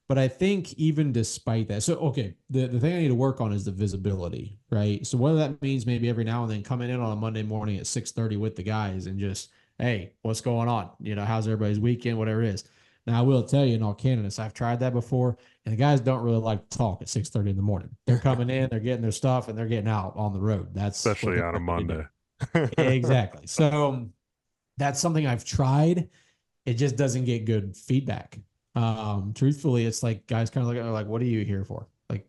But I think even despite that, so okay, the thing I need to work on is the visibility, right? So whether that means maybe every now and then coming in on a Monday morning at 6:30 with the guys and just, hey, what's going on? How's everybody's weekend, whatever it is. Now I will tell you in all candidness, I've tried that before, and the guys don't really like to talk at 6:30 in the morning. They're coming in, they're getting their stuff, and they're getting out on the road. That's what Especially they're on a ready to do. Monday. Exactly. So that's something I've tried. It just doesn't get good feedback. Truthfully, it's like guys kind of look at it like, what are you here for? Like,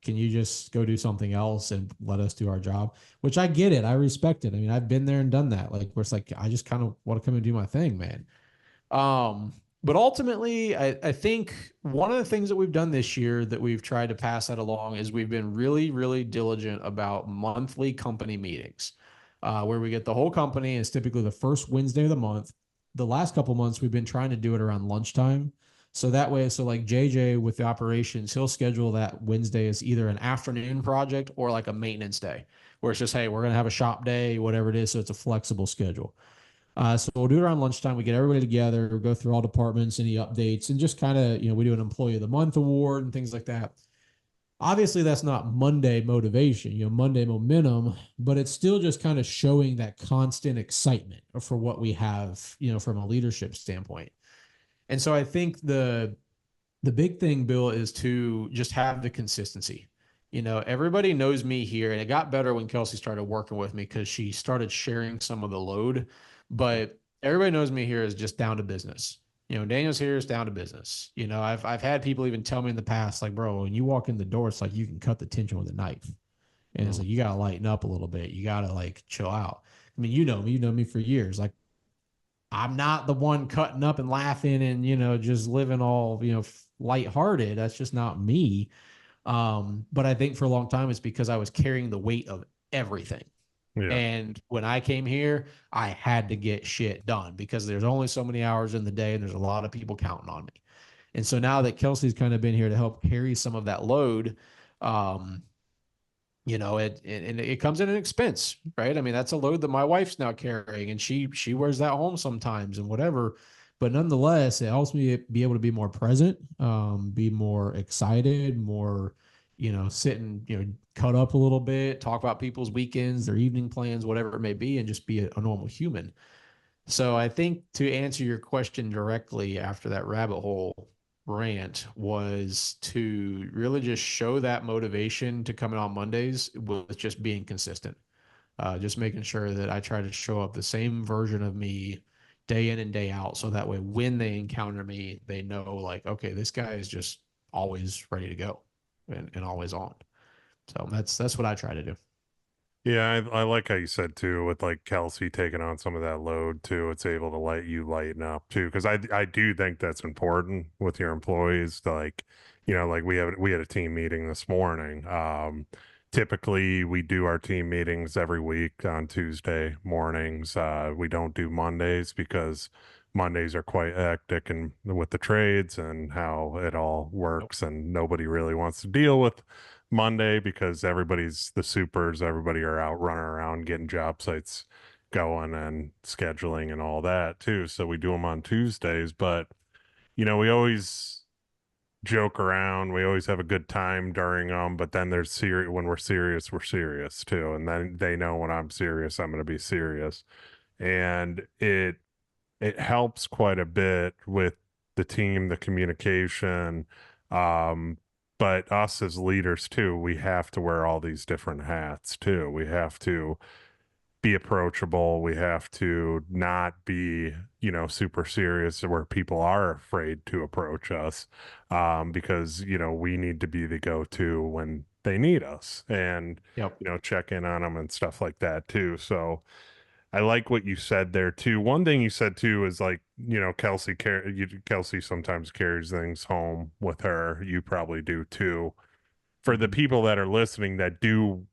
can you just go do something else and let us do our job? Which I get it. I respect it. I mean, I've been there and done that. Like, where it's like, I just kind of want to come and do my thing, man. But ultimately, I think one of the things that we've done this year that we've tried to pass that along is we've been really, really diligent about monthly company meetings, where we get the whole company. It's typically the first Wednesday of the month. The last couple months, we've been trying to do it around lunchtime. So that way, so like JJ with the operations, he'll schedule that Wednesday as either an afternoon project or like a maintenance day, where it's just, hey, we're going to have a shop day, whatever it is. So it's a flexible schedule. So we'll do it around lunchtime. We get everybody together, we'll go through all departments, any updates, and just kind of, we do an employee of the month award and things like that. Obviously, that's not Monday motivation, Monday momentum, but it's still just kind of showing that constant excitement for what we have, from a leadership standpoint. And so I think the big thing, Bill, is to just have the consistency. Everybody knows me here, and it got better when Kelsey started working with me because she started sharing some of the load. But everybody knows me here is just down to business. Daniel's here is down to business. I've had people even tell me in the past, like, bro, when you walk in the door, it's like you can cut the tension with a knife, and it's like you gotta lighten up a little bit. You gotta like chill out. I mean, you know me for years. Like I'm not the one cutting up and laughing and just living all lighthearted. That's just not me. But I think for a long time it's because I was carrying the weight of everything. Yeah. And when I came here, I had to get shit done because there's only so many hours in the day and there's a lot of people counting on me. And so now that Kelsey's kind of been here to help carry some of that load, um, it comes in an expense, right? I mean, that's a load that my wife's now carrying, and she wears that home sometimes and whatever. But nonetheless, it helps me be able to be more present, be more excited, more, sit and cut up a little bit, talk about people's weekends, their evening plans, whatever it may be, and just be a normal human. So I think to answer your question directly after that rabbit hole rant was to really just show that motivation to come in on Mondays with just being consistent. Just making sure that I try to show up the same version of me day in and day out. So that way, when they encounter me, they know like, okay, this guy is just always ready to go and always on. So that's what I try to do. Yeah, I like how you said too, with like Kelsey taking on some of that load too. It's able to let you lighten up too, because I do think that's important with your employees. To like, like we had a team meeting this morning. Typically we do our team meetings every week on Tuesday mornings. We don't do Mondays because Mondays are quite hectic and with the trades and how it all Nope. works, and nobody really wants to deal with Monday because everybody's the supers, everybody are out running around getting job sites going and scheduling and all that too. So we do them on Tuesdays, but we always joke around, we always have a good time during them, but then there's serious when we're serious too. And then they know when I'm serious, I'm going to be serious. And it helps quite a bit with the team, the communication. Um, but us as leaders too, we have to wear all these different hats too. We have to be approachable. We have to not be, super serious where people are afraid to approach us, because, we need to be the go-to when they need us and, Yep. check in on them and stuff like that too. So, I like what you said there too. One thing you said too is like, Kelsey sometimes carries things home with her. You probably do too. For the Mhm. people that are listening that do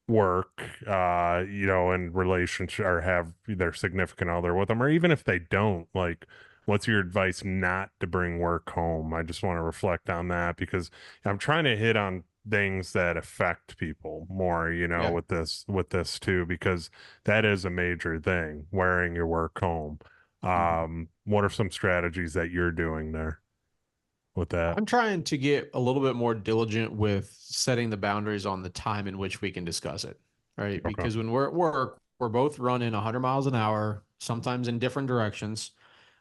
work, in relationship or have their significant other with them, or even if they don't, like, what's your advice not to bring work home? I just want to reflect on that because I'm trying to hit on things that affect people more, Yeah. with this too, because that is a major thing, wearing your work home. What are some strategies that you're doing there with that? I'm trying to get a little bit more diligent with setting the boundaries on the time in which we can discuss it, right? Okay. Because when we're at work, we're both running 100 miles an hour, sometimes in different directions,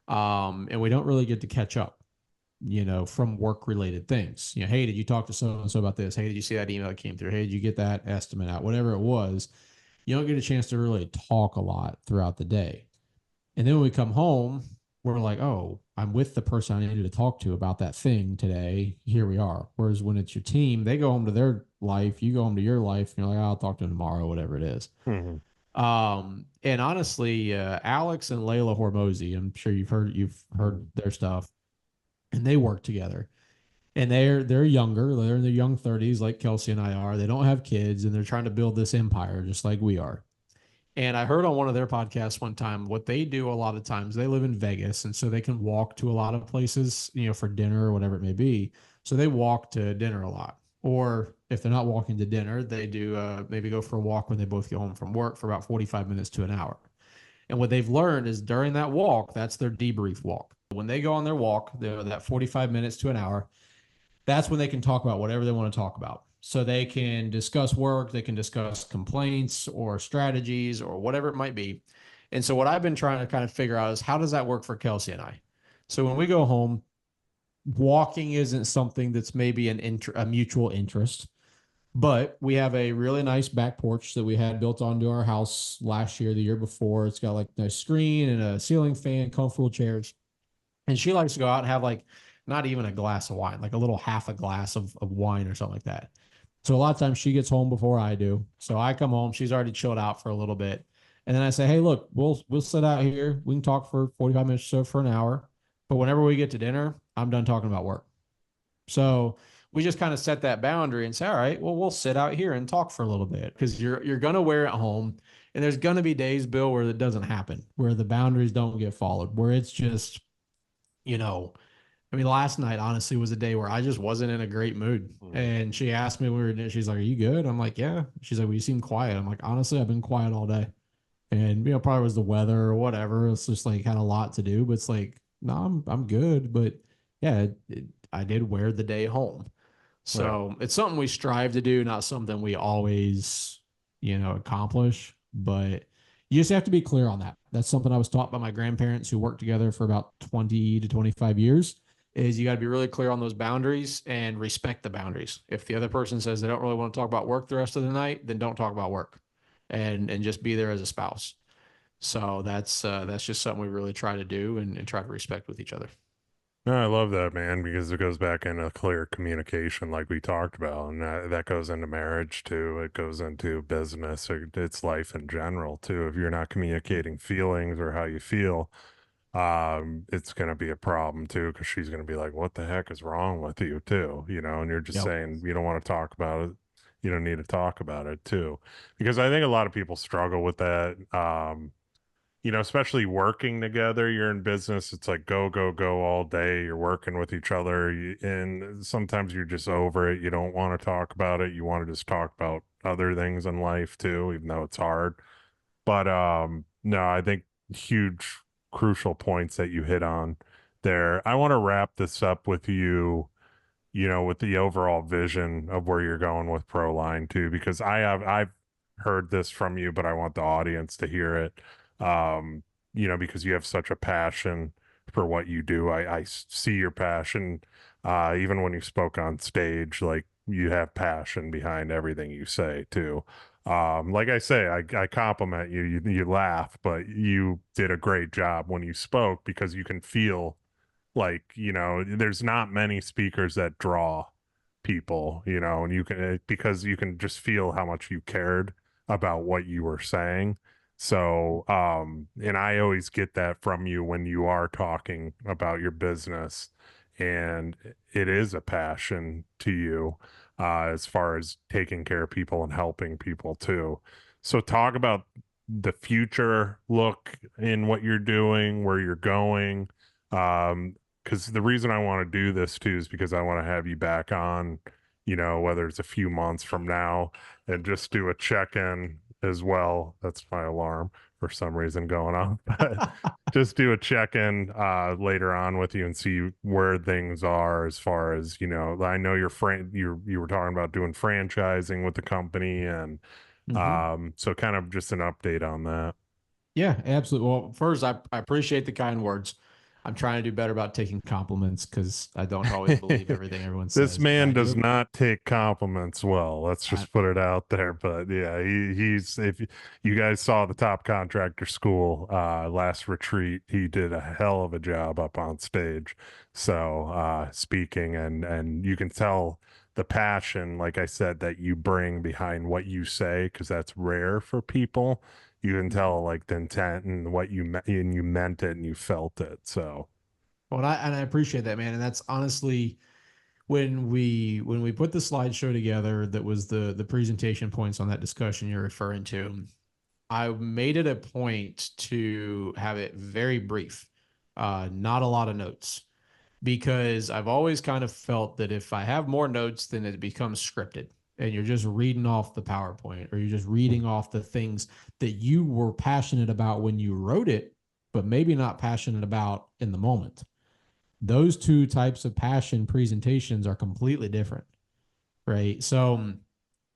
and we don't really get to catch up, from work related things. Hey, did you talk to so and so about this? Hey, did you see that email that came through? Hey, did you get that estimate out? Whatever it was, you don't get a chance to really talk a lot throughout the day. And then when we come home, we're like, oh, I'm with the person I needed to talk to about that thing today. Here we are. Whereas when it's your team, they go home to their life, you go home to your life, and you're like, oh, I'll talk to them tomorrow, whatever it is. Hmm. And honestly, Alex and Layla Hormozy, I'm sure you've heard their stuff, and they work together. And they're younger, they're in their young 30s, like Kelsey and I are. They don't have kids, and they're trying to build this empire just like we are. And I heard on one of their podcasts one time what they do a lot of times, they live in Vegas. And so they can walk to a lot of places, for dinner or whatever it may be. So they walk to dinner a lot. Or if they're not walking to dinner, they do maybe go for a walk when they both get home from work for about 45 minutes to an hour. And what they've learned is during that walk, that's their debrief walk. When they go on their walk, that 45 minutes to an hour, that's when they can talk about whatever they want to talk about. So they can discuss work, they can discuss complaints or strategies or whatever it might be. And so what I've been trying to kind of figure out is how does that work for Kelsey and I? So when we go home, walking isn't something that's maybe a mutual interest, but we have a really nice back porch that we had built onto our house last year, the year before. It's got like a nice screen and a ceiling fan, comfortable chairs. And she likes to go out and have like not even a glass of wine, like a little half a glass of wine or something like that. So a lot of times she gets home before I do. So I come home, she's already chilled out for a little bit. And then I say, hey, look, we'll sit out here. We can talk for 45 minutes or so for an hour. But whenever we get to dinner, I'm done talking about work. So we just kind of set that boundary and say, all right, well, we'll sit out here and talk for a little bit because you're gonna wear it home. And there's gonna be days, Bill, where it doesn't happen, where the boundaries don't get followed, where it's just, you know, I mean, last night honestly was a day where I just wasn't in a great mood. Hmm. And she asked me, she's like, "Are you good?" I'm like, "Yeah." She's like, "Well, you seem quiet." I'm like, "Honestly, I've been quiet all day." And probably was the weather or whatever. It's just like had a lot to do, but it's like, no, I'm good. But yeah, I did wear the day home. Right. So it's something we strive to do, not something we always, accomplish. But you just have to be clear on that. That's something I was taught by my grandparents who worked together for about 20 to 25 years is you got to be really clear on those boundaries and respect the boundaries. If the other person says they don't really want to talk about work the rest of the night, then don't talk about work and just be there as a spouse. So that's just something we really try to do and try to respect with each other. No, I love that, man, because it goes back into clear communication, like we talked about, and that goes into marriage too. It goes into business. It's life in general too. If you're not communicating feelings or how you feel, it's going to be a problem too, because she's going to be like, "What the heck is wrong with you?" too, and you're just Yep. saying you don't want to talk about it. You don't need to talk about it too, because I think a lot of people struggle with that. Especially working together, you're in business, it's like go, go, go all day. You're working with each other, and sometimes you're just over it. You don't want to talk about it. You want to just talk about other things in life too, even though it's hard. But no, I think huge, crucial points that you hit on there. I want to wrap this up with you, with the overall vision of where you're going with Proline too, because I've heard this from you, but I want the audience to hear it. Because you have such a passion for what you do. I see your passion, even when you spoke on stage, like you have passion behind everything you say too. Like I say, I compliment you. You laugh, but you did a great job when you spoke because you can feel like there's not many speakers that draw people, and you can because you can just feel how much you cared about what you were saying. So and I always get that from you when you are talking about your business, and it is a passion to you, as far as taking care of people and helping people too. So talk about the future look in what you're doing, where you're going. um because the reason I want to do this too is because I want to have you back on, whether it's a few months from now, and just do a check-in, as well. That's my alarm for some reason going on. But just do a check-in later on with you and see where things are as far as, I know you were talking about doing franchising with the company, and Mhm. so kind of just an update on that. Yeah, absolutely. Well, first, I appreciate the kind words. I'm trying to do better about taking compliments because I don't always believe everything everyone This says, but man I does do. not take compliments well. Let's I, just put it out there. But yeah, he's if you guys saw the Top Contractor School last retreat, he did a hell of a job up on stage. So speaking, and you can tell the passion, like I said, that you bring behind what you say, because that's rare for people. You can tell like the intent and what and you meant it and you felt it. So well, and I appreciate that, man. And that's honestly when we put the slideshow together, that was the presentation points on that discussion you're referring to. I made it a point to have it very brief, not a lot of notes, because I've always kind of felt that if I have more notes, then it becomes scripted and you're just reading off the PowerPoint, or you're just reading off the things that you were passionate about when you wrote it, but maybe not passionate about in the moment. Those two types of passion presentations are completely different, right? So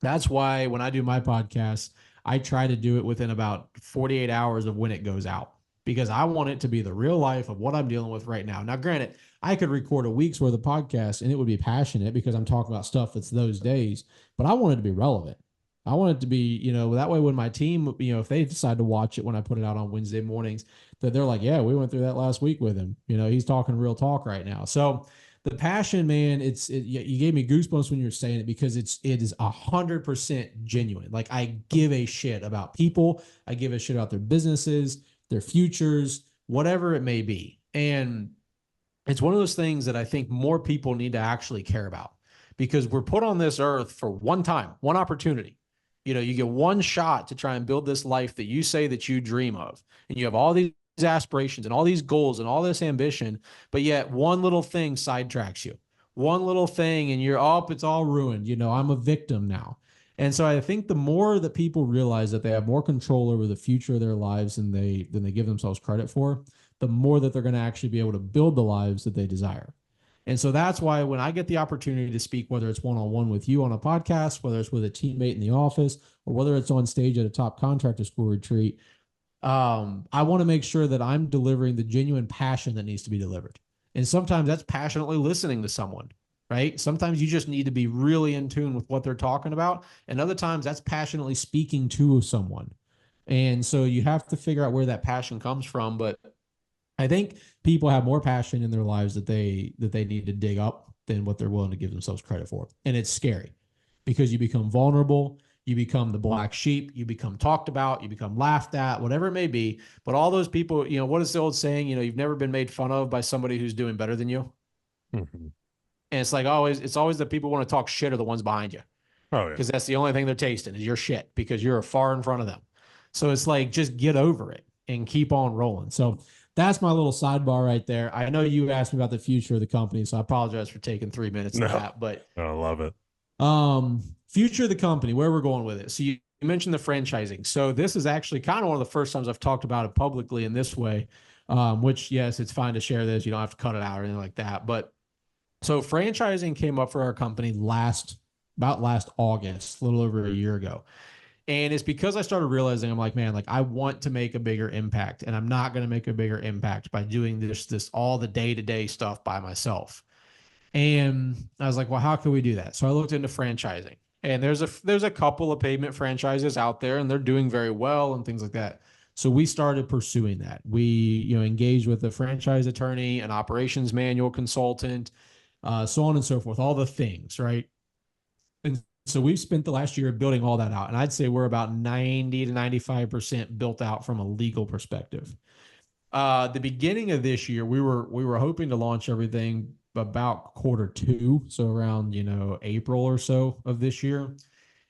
that's why when I do my podcast, I try to do it within about 48 hours of when it goes out, because I want it to be the real life of what I'm dealing with right now. Now, granted, I could record a week's worth of podcast and it would be passionate because I'm talking about stuff that's those days, but I want it to be relevant. I want it to be, that way when my team, if they decide to watch it when I put it out on Wednesday mornings, that they're like, yeah, we went through that last week with him. He's talking real talk right now. So the passion, man, you gave me goosebumps when you were saying it, because it is 100% genuine. Like, I give a shit about people. I give a shit about their businesses, their futures, whatever it may be. And it's one of those things that I think more people need to actually care about, because we're put on this earth for one time, one opportunity. You get one shot to try and build this life that you say that you dream of. And you have all these aspirations and all these goals and all this ambition, but yet one little thing sidetracks you. One little thing and you're up, it's all ruined. I'm a victim now. And so I think the more that people realize that they have more control over the future of their lives than they give themselves credit for, the more that they're going to actually be able to build the lives that they desire. And so that's why when I get the opportunity to speak, whether it's one-on-one with you on a podcast, whether it's with a teammate in the office, or whether it's on stage at a Top Contractor School retreat, I want to make sure that I'm delivering the genuine passion that needs to be delivered. And sometimes that's passionately listening to someone, right? Sometimes you just need to be really in tune with what they're talking about. And other times that's passionately speaking to someone. And so you have to figure out where that passion comes from. But I think people have more passion in their lives that they need to dig up than what they're willing to give themselves credit for. And it's scary, because you become vulnerable, you become the black sheep, you become talked about, you become laughed at, whatever it may be. But all those people, what is the old saying? You've never been made fun of by somebody who's doing better than you. mhm. And it's always the people who want to talk shit are the ones behind you, Oh yeah. because that's the only thing they're tasting is your shit, because you're far in front of them. So it's like, just get over it and keep on rolling. So that's my little sidebar right there. I know you asked me about the future of the company, so I apologize for taking 3 minutes of No, that. But I love it. future of the company, where we're going with it. So you mentioned the franchising. So this is actually kind of one of the first times I've talked about it publicly in this way. Which, yes, it's fine to share this. You don't have to cut it out or anything like that. But so franchising came up for our company about last August, a little over a year ago. And it's because I started realizing, I'm like, man, like, I want to make a bigger impact, and I'm not going to make a bigger impact by doing this all the day-to-day stuff by myself. And I was like, well, how can we do that? So I looked into franchising, and there's a couple of pavement franchises out there, and they're doing very well and things like that. So we started pursuing that. We, engaged with a franchise attorney, an operations manual consultant, so on and so forth, all the things, right? And so we've spent the last year building all that out. And I'd say we're about 90 to 95% built out from a legal perspective. The beginning of this year, we were hoping to launch everything about quarter 2, so around April or so of this year.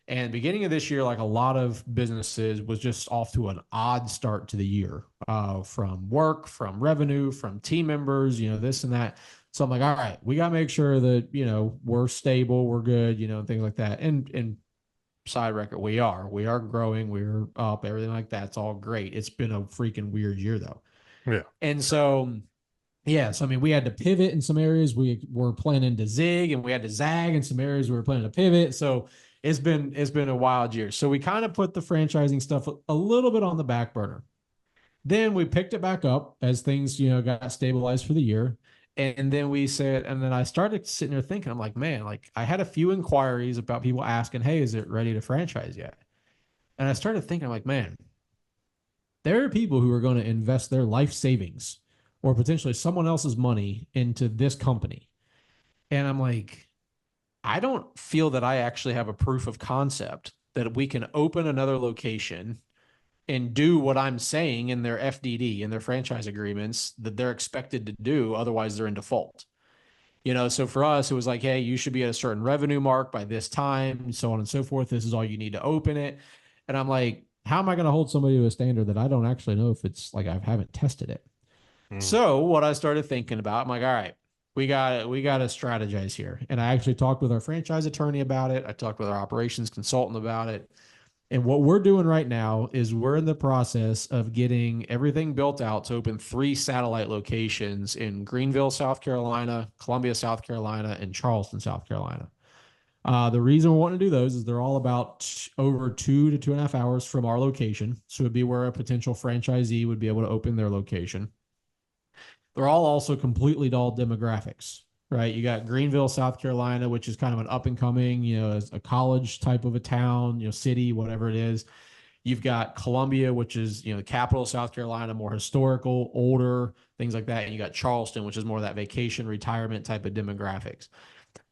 And beginning of this year, like a lot of businesses, was just off to an odd start to the year, from work, from revenue, from team members, this and that. So I'm like, all right, we got to make sure that we're stable, we're good, and things like that. And side record. We are growing. We're up, everything like that. It's all great. It's been a freaking weird year though. Yeah. And so, yes, I mean, we had to pivot in some areas. We were planning to zig and we had to zag in some areas we were planning to pivot. So it's been a wild year. So we kind of put the franchising stuff a little bit on the back burner. Then we picked it back up as things, got stabilized for the year. And then we said, and then I started sitting there thinking, I'm like, man, like I had a few inquiries about people asking, hey, is it ready to franchise yet? And I started thinking, I'm like, man, there are people who are going to invest their life savings or potentially someone else's money into this company. And I'm like, I don't feel that I actually have a proof of concept that we can open another location and do what I'm saying in their FDD, in their franchise agreements that they're expected to do. Otherwise, they're in default. So for us, it was like, hey, you should be at a certain revenue mark by this time, so on and so forth. This is all you need to open it. And I'm like, how am I going to hold somebody to a standard that I don't actually know if it's like I haven't tested it? Mm. So what I started thinking about, I'm like, all right, we got to strategize here. And I actually talked with our franchise attorney about it. I talked with our operations consultant about it. And what we're doing right now is we're in the process of getting everything built out to open 3 satellite locations in Greenville, South Carolina, Columbia, South Carolina, and Charleston, South Carolina. The reason we want to do those is they're all about over 2 to 2.5 hours from our location. So it'd be where a potential franchisee would be able to open their location. They're all also completely dull demographics, right? You got Greenville, South Carolina, which is kind of an up and coming, a college type of a town, city, whatever it is. You've got Columbia, which is, the capital of South Carolina, more historical, older, things like that. And you got Charleston, which is more of that vacation retirement type of demographics.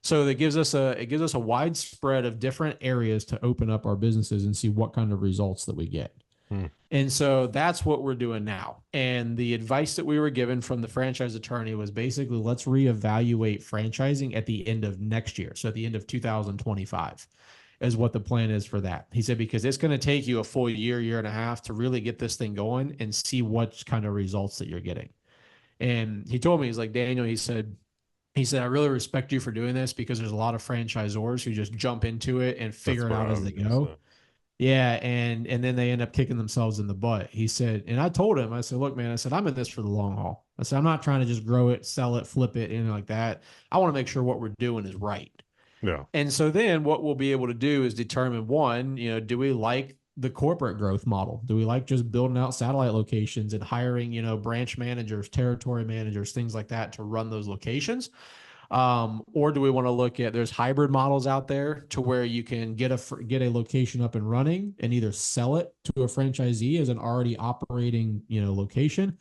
So it gives us a wide spread of different areas to open up our businesses and see what kind of results that we get. Mm. And so that's what we're doing now. And the advice that we were given from the franchise attorney was basically let's reevaluate franchising at the end of next year. So at the end of 2025 is what the plan is for that. He said, because it's going to take you a full year, year and a half to really get this thing going and see what kind of results that you're getting. And he told me, he's like, Daniel, he said, I really respect you for doing this because there's a lot of franchisors who just jump into it and That's figure it what out I as was they gonna go. say. Yeah, and then they end up kicking themselves in the butt. He said, and I told him, I said, look, man, I said, I'm in this for the long haul. I said, I'm not trying to just grow it, sell it, flip it, anything like that. I want to make sure what we're doing is right. Yeah. And so then what we'll be able to do is determine one, do we like the corporate growth model? Do we like just building out satellite locations and hiring, branch managers, territory managers, things like that to run those locations? Or do we want to look at there's hybrid models out there to where you can get a location up and running and either sell it to a franchisee as an already operating, location,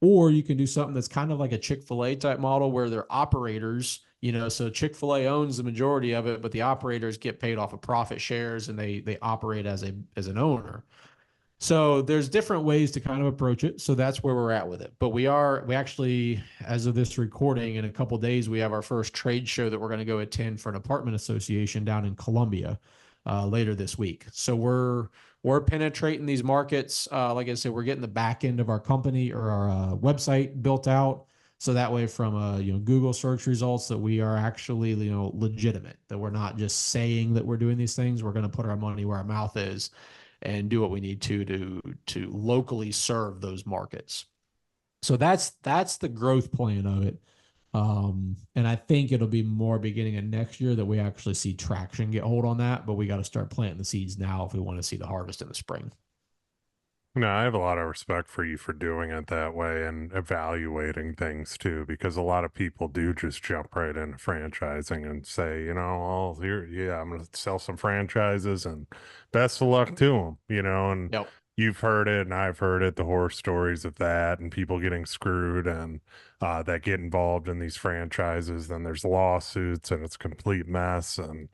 or you can do something that's kind of like a Chick-fil-A type model where they're operators, so Chick-fil-A owns the majority of it, but the operators get paid off of profit shares and they operate as an owner. So there's different ways to kind of approach it. So that's where we're at with it. But we actually, as of this recording, in a couple of days, we have our first trade show that we're going to go attend for an apartment association down in Columbia later this week. So we're penetrating these markets. Like I said, we're getting the back end of our company or our website built out. So that way, from Google search results, that we are actually legitimate. That we're not just saying that we're doing these things. We're going to put our money where our mouth is and do what we need to locally serve those markets. So that's the growth plan of it. And I think it'll be more beginning of next year that we actually see traction get hold on that, but we got to start planting the seeds now if we want to see the harvest in the spring. No, I have a lot of respect for you for doing it that way and evaluating things too, because a lot of people do just jump right into franchising and say, oh, here, yeah, I'm going to sell some franchises and best of luck to them, and Yep. you've heard it and I've heard it, the horror stories of that and people getting screwed and that get involved in these franchises. Then there's lawsuits and it's a complete mess and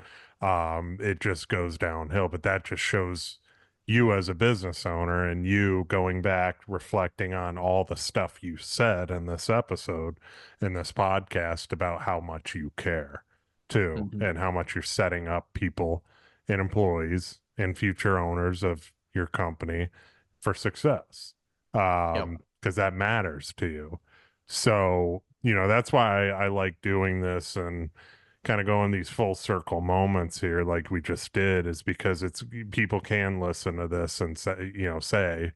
it just goes downhill. But that just shows you as a business owner and you going back reflecting on all the stuff you said in this episode in this podcast about how much you care too Mm-hmm. and how much you're setting up people and employees and future owners of your company for success Yep. because that matters to you. So that's why I like doing this. And kind of go in these full circle moments here, like we just did, is because it's people can listen to this and say, say,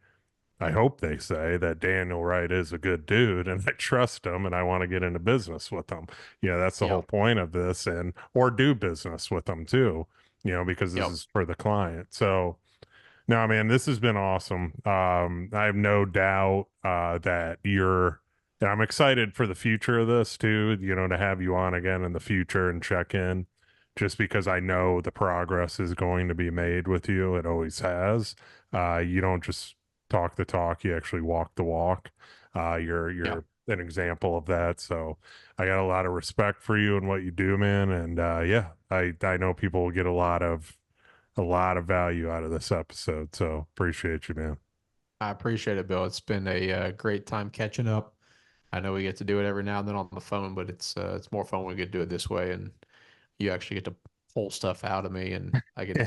I hope they say that Daniel Wright is a good dude and I trust him and I want to get into business with him. That's the whole Yep. point of this, and or do business with them too, because this Yep. is for the client. So, no, man, this has been awesome. I have no doubt that and I'm excited for the future of this too, to have you on again in the future and check in, just because I know the progress is going to be made with you. It always has. You don't just talk the talk, you actually walk the walk. You're Yep. an example of that. So I got a lot of respect for you and what you do, man. And yeah, I know people will get a lot of value out of this episode. So appreciate you, man. I appreciate it, Bill. It's been a great time catching up. I know we get to do it every now and then on the phone, but it's more fun when we get to do it this way, and you actually get to pull stuff out of me, and I get to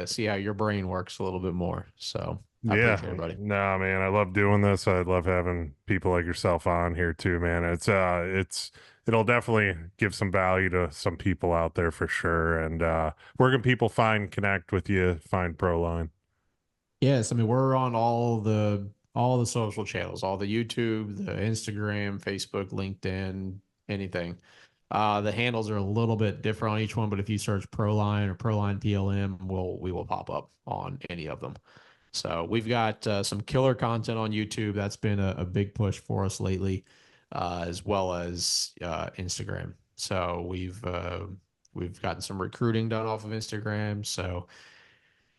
see how your brain works a little bit more. So I Yeah, appreciate it, buddy. no, man, I love doing this. I love having people like yourself on here too, man. It'll definitely give some value to some people out there for sure. And where can people connect with you, find Proline? Yes, I mean we're on all the social channels, all the YouTube, the Instagram, Facebook, LinkedIn, anything. The handles are a little bit different on each one, but if you search Proline or Proline PLM, we will pop up on any of them. So we've got some killer content on YouTube. That's been a big push for us lately, as well as Instagram. So we've gotten some recruiting done off of Instagram. So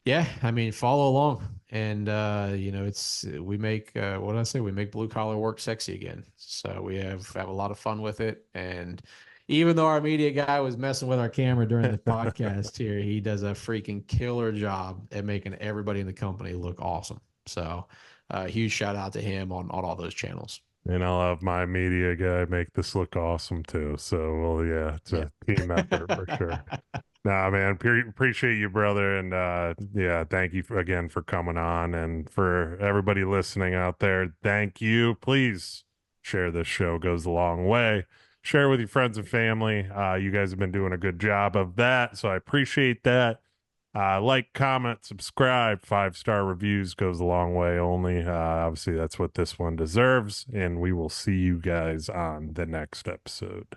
yeah, I mean, follow along, and it's we make what did I say? We make blue collar work sexy again. So we have a lot of fun with it, and even though our media guy was messing with our camera during the podcast here, he does a freaking killer job at making everybody in the company look awesome. So, huge shout out to him on all those channels. And I'll have my media guy make this look awesome too. So, well, yeah, it's Yeah. a team effort for sure. Nah, man, appreciate you, brother. And yeah, thank you again for coming on. And for everybody listening out there, thank you. Please share this show, goes a long way. Share with your friends and family. You guys have been doing a good job of that. So I appreciate that. Like, comment, subscribe, 5-star reviews goes a long way only. Obviously, that's what this one deserves. And we will see you guys on the next episode.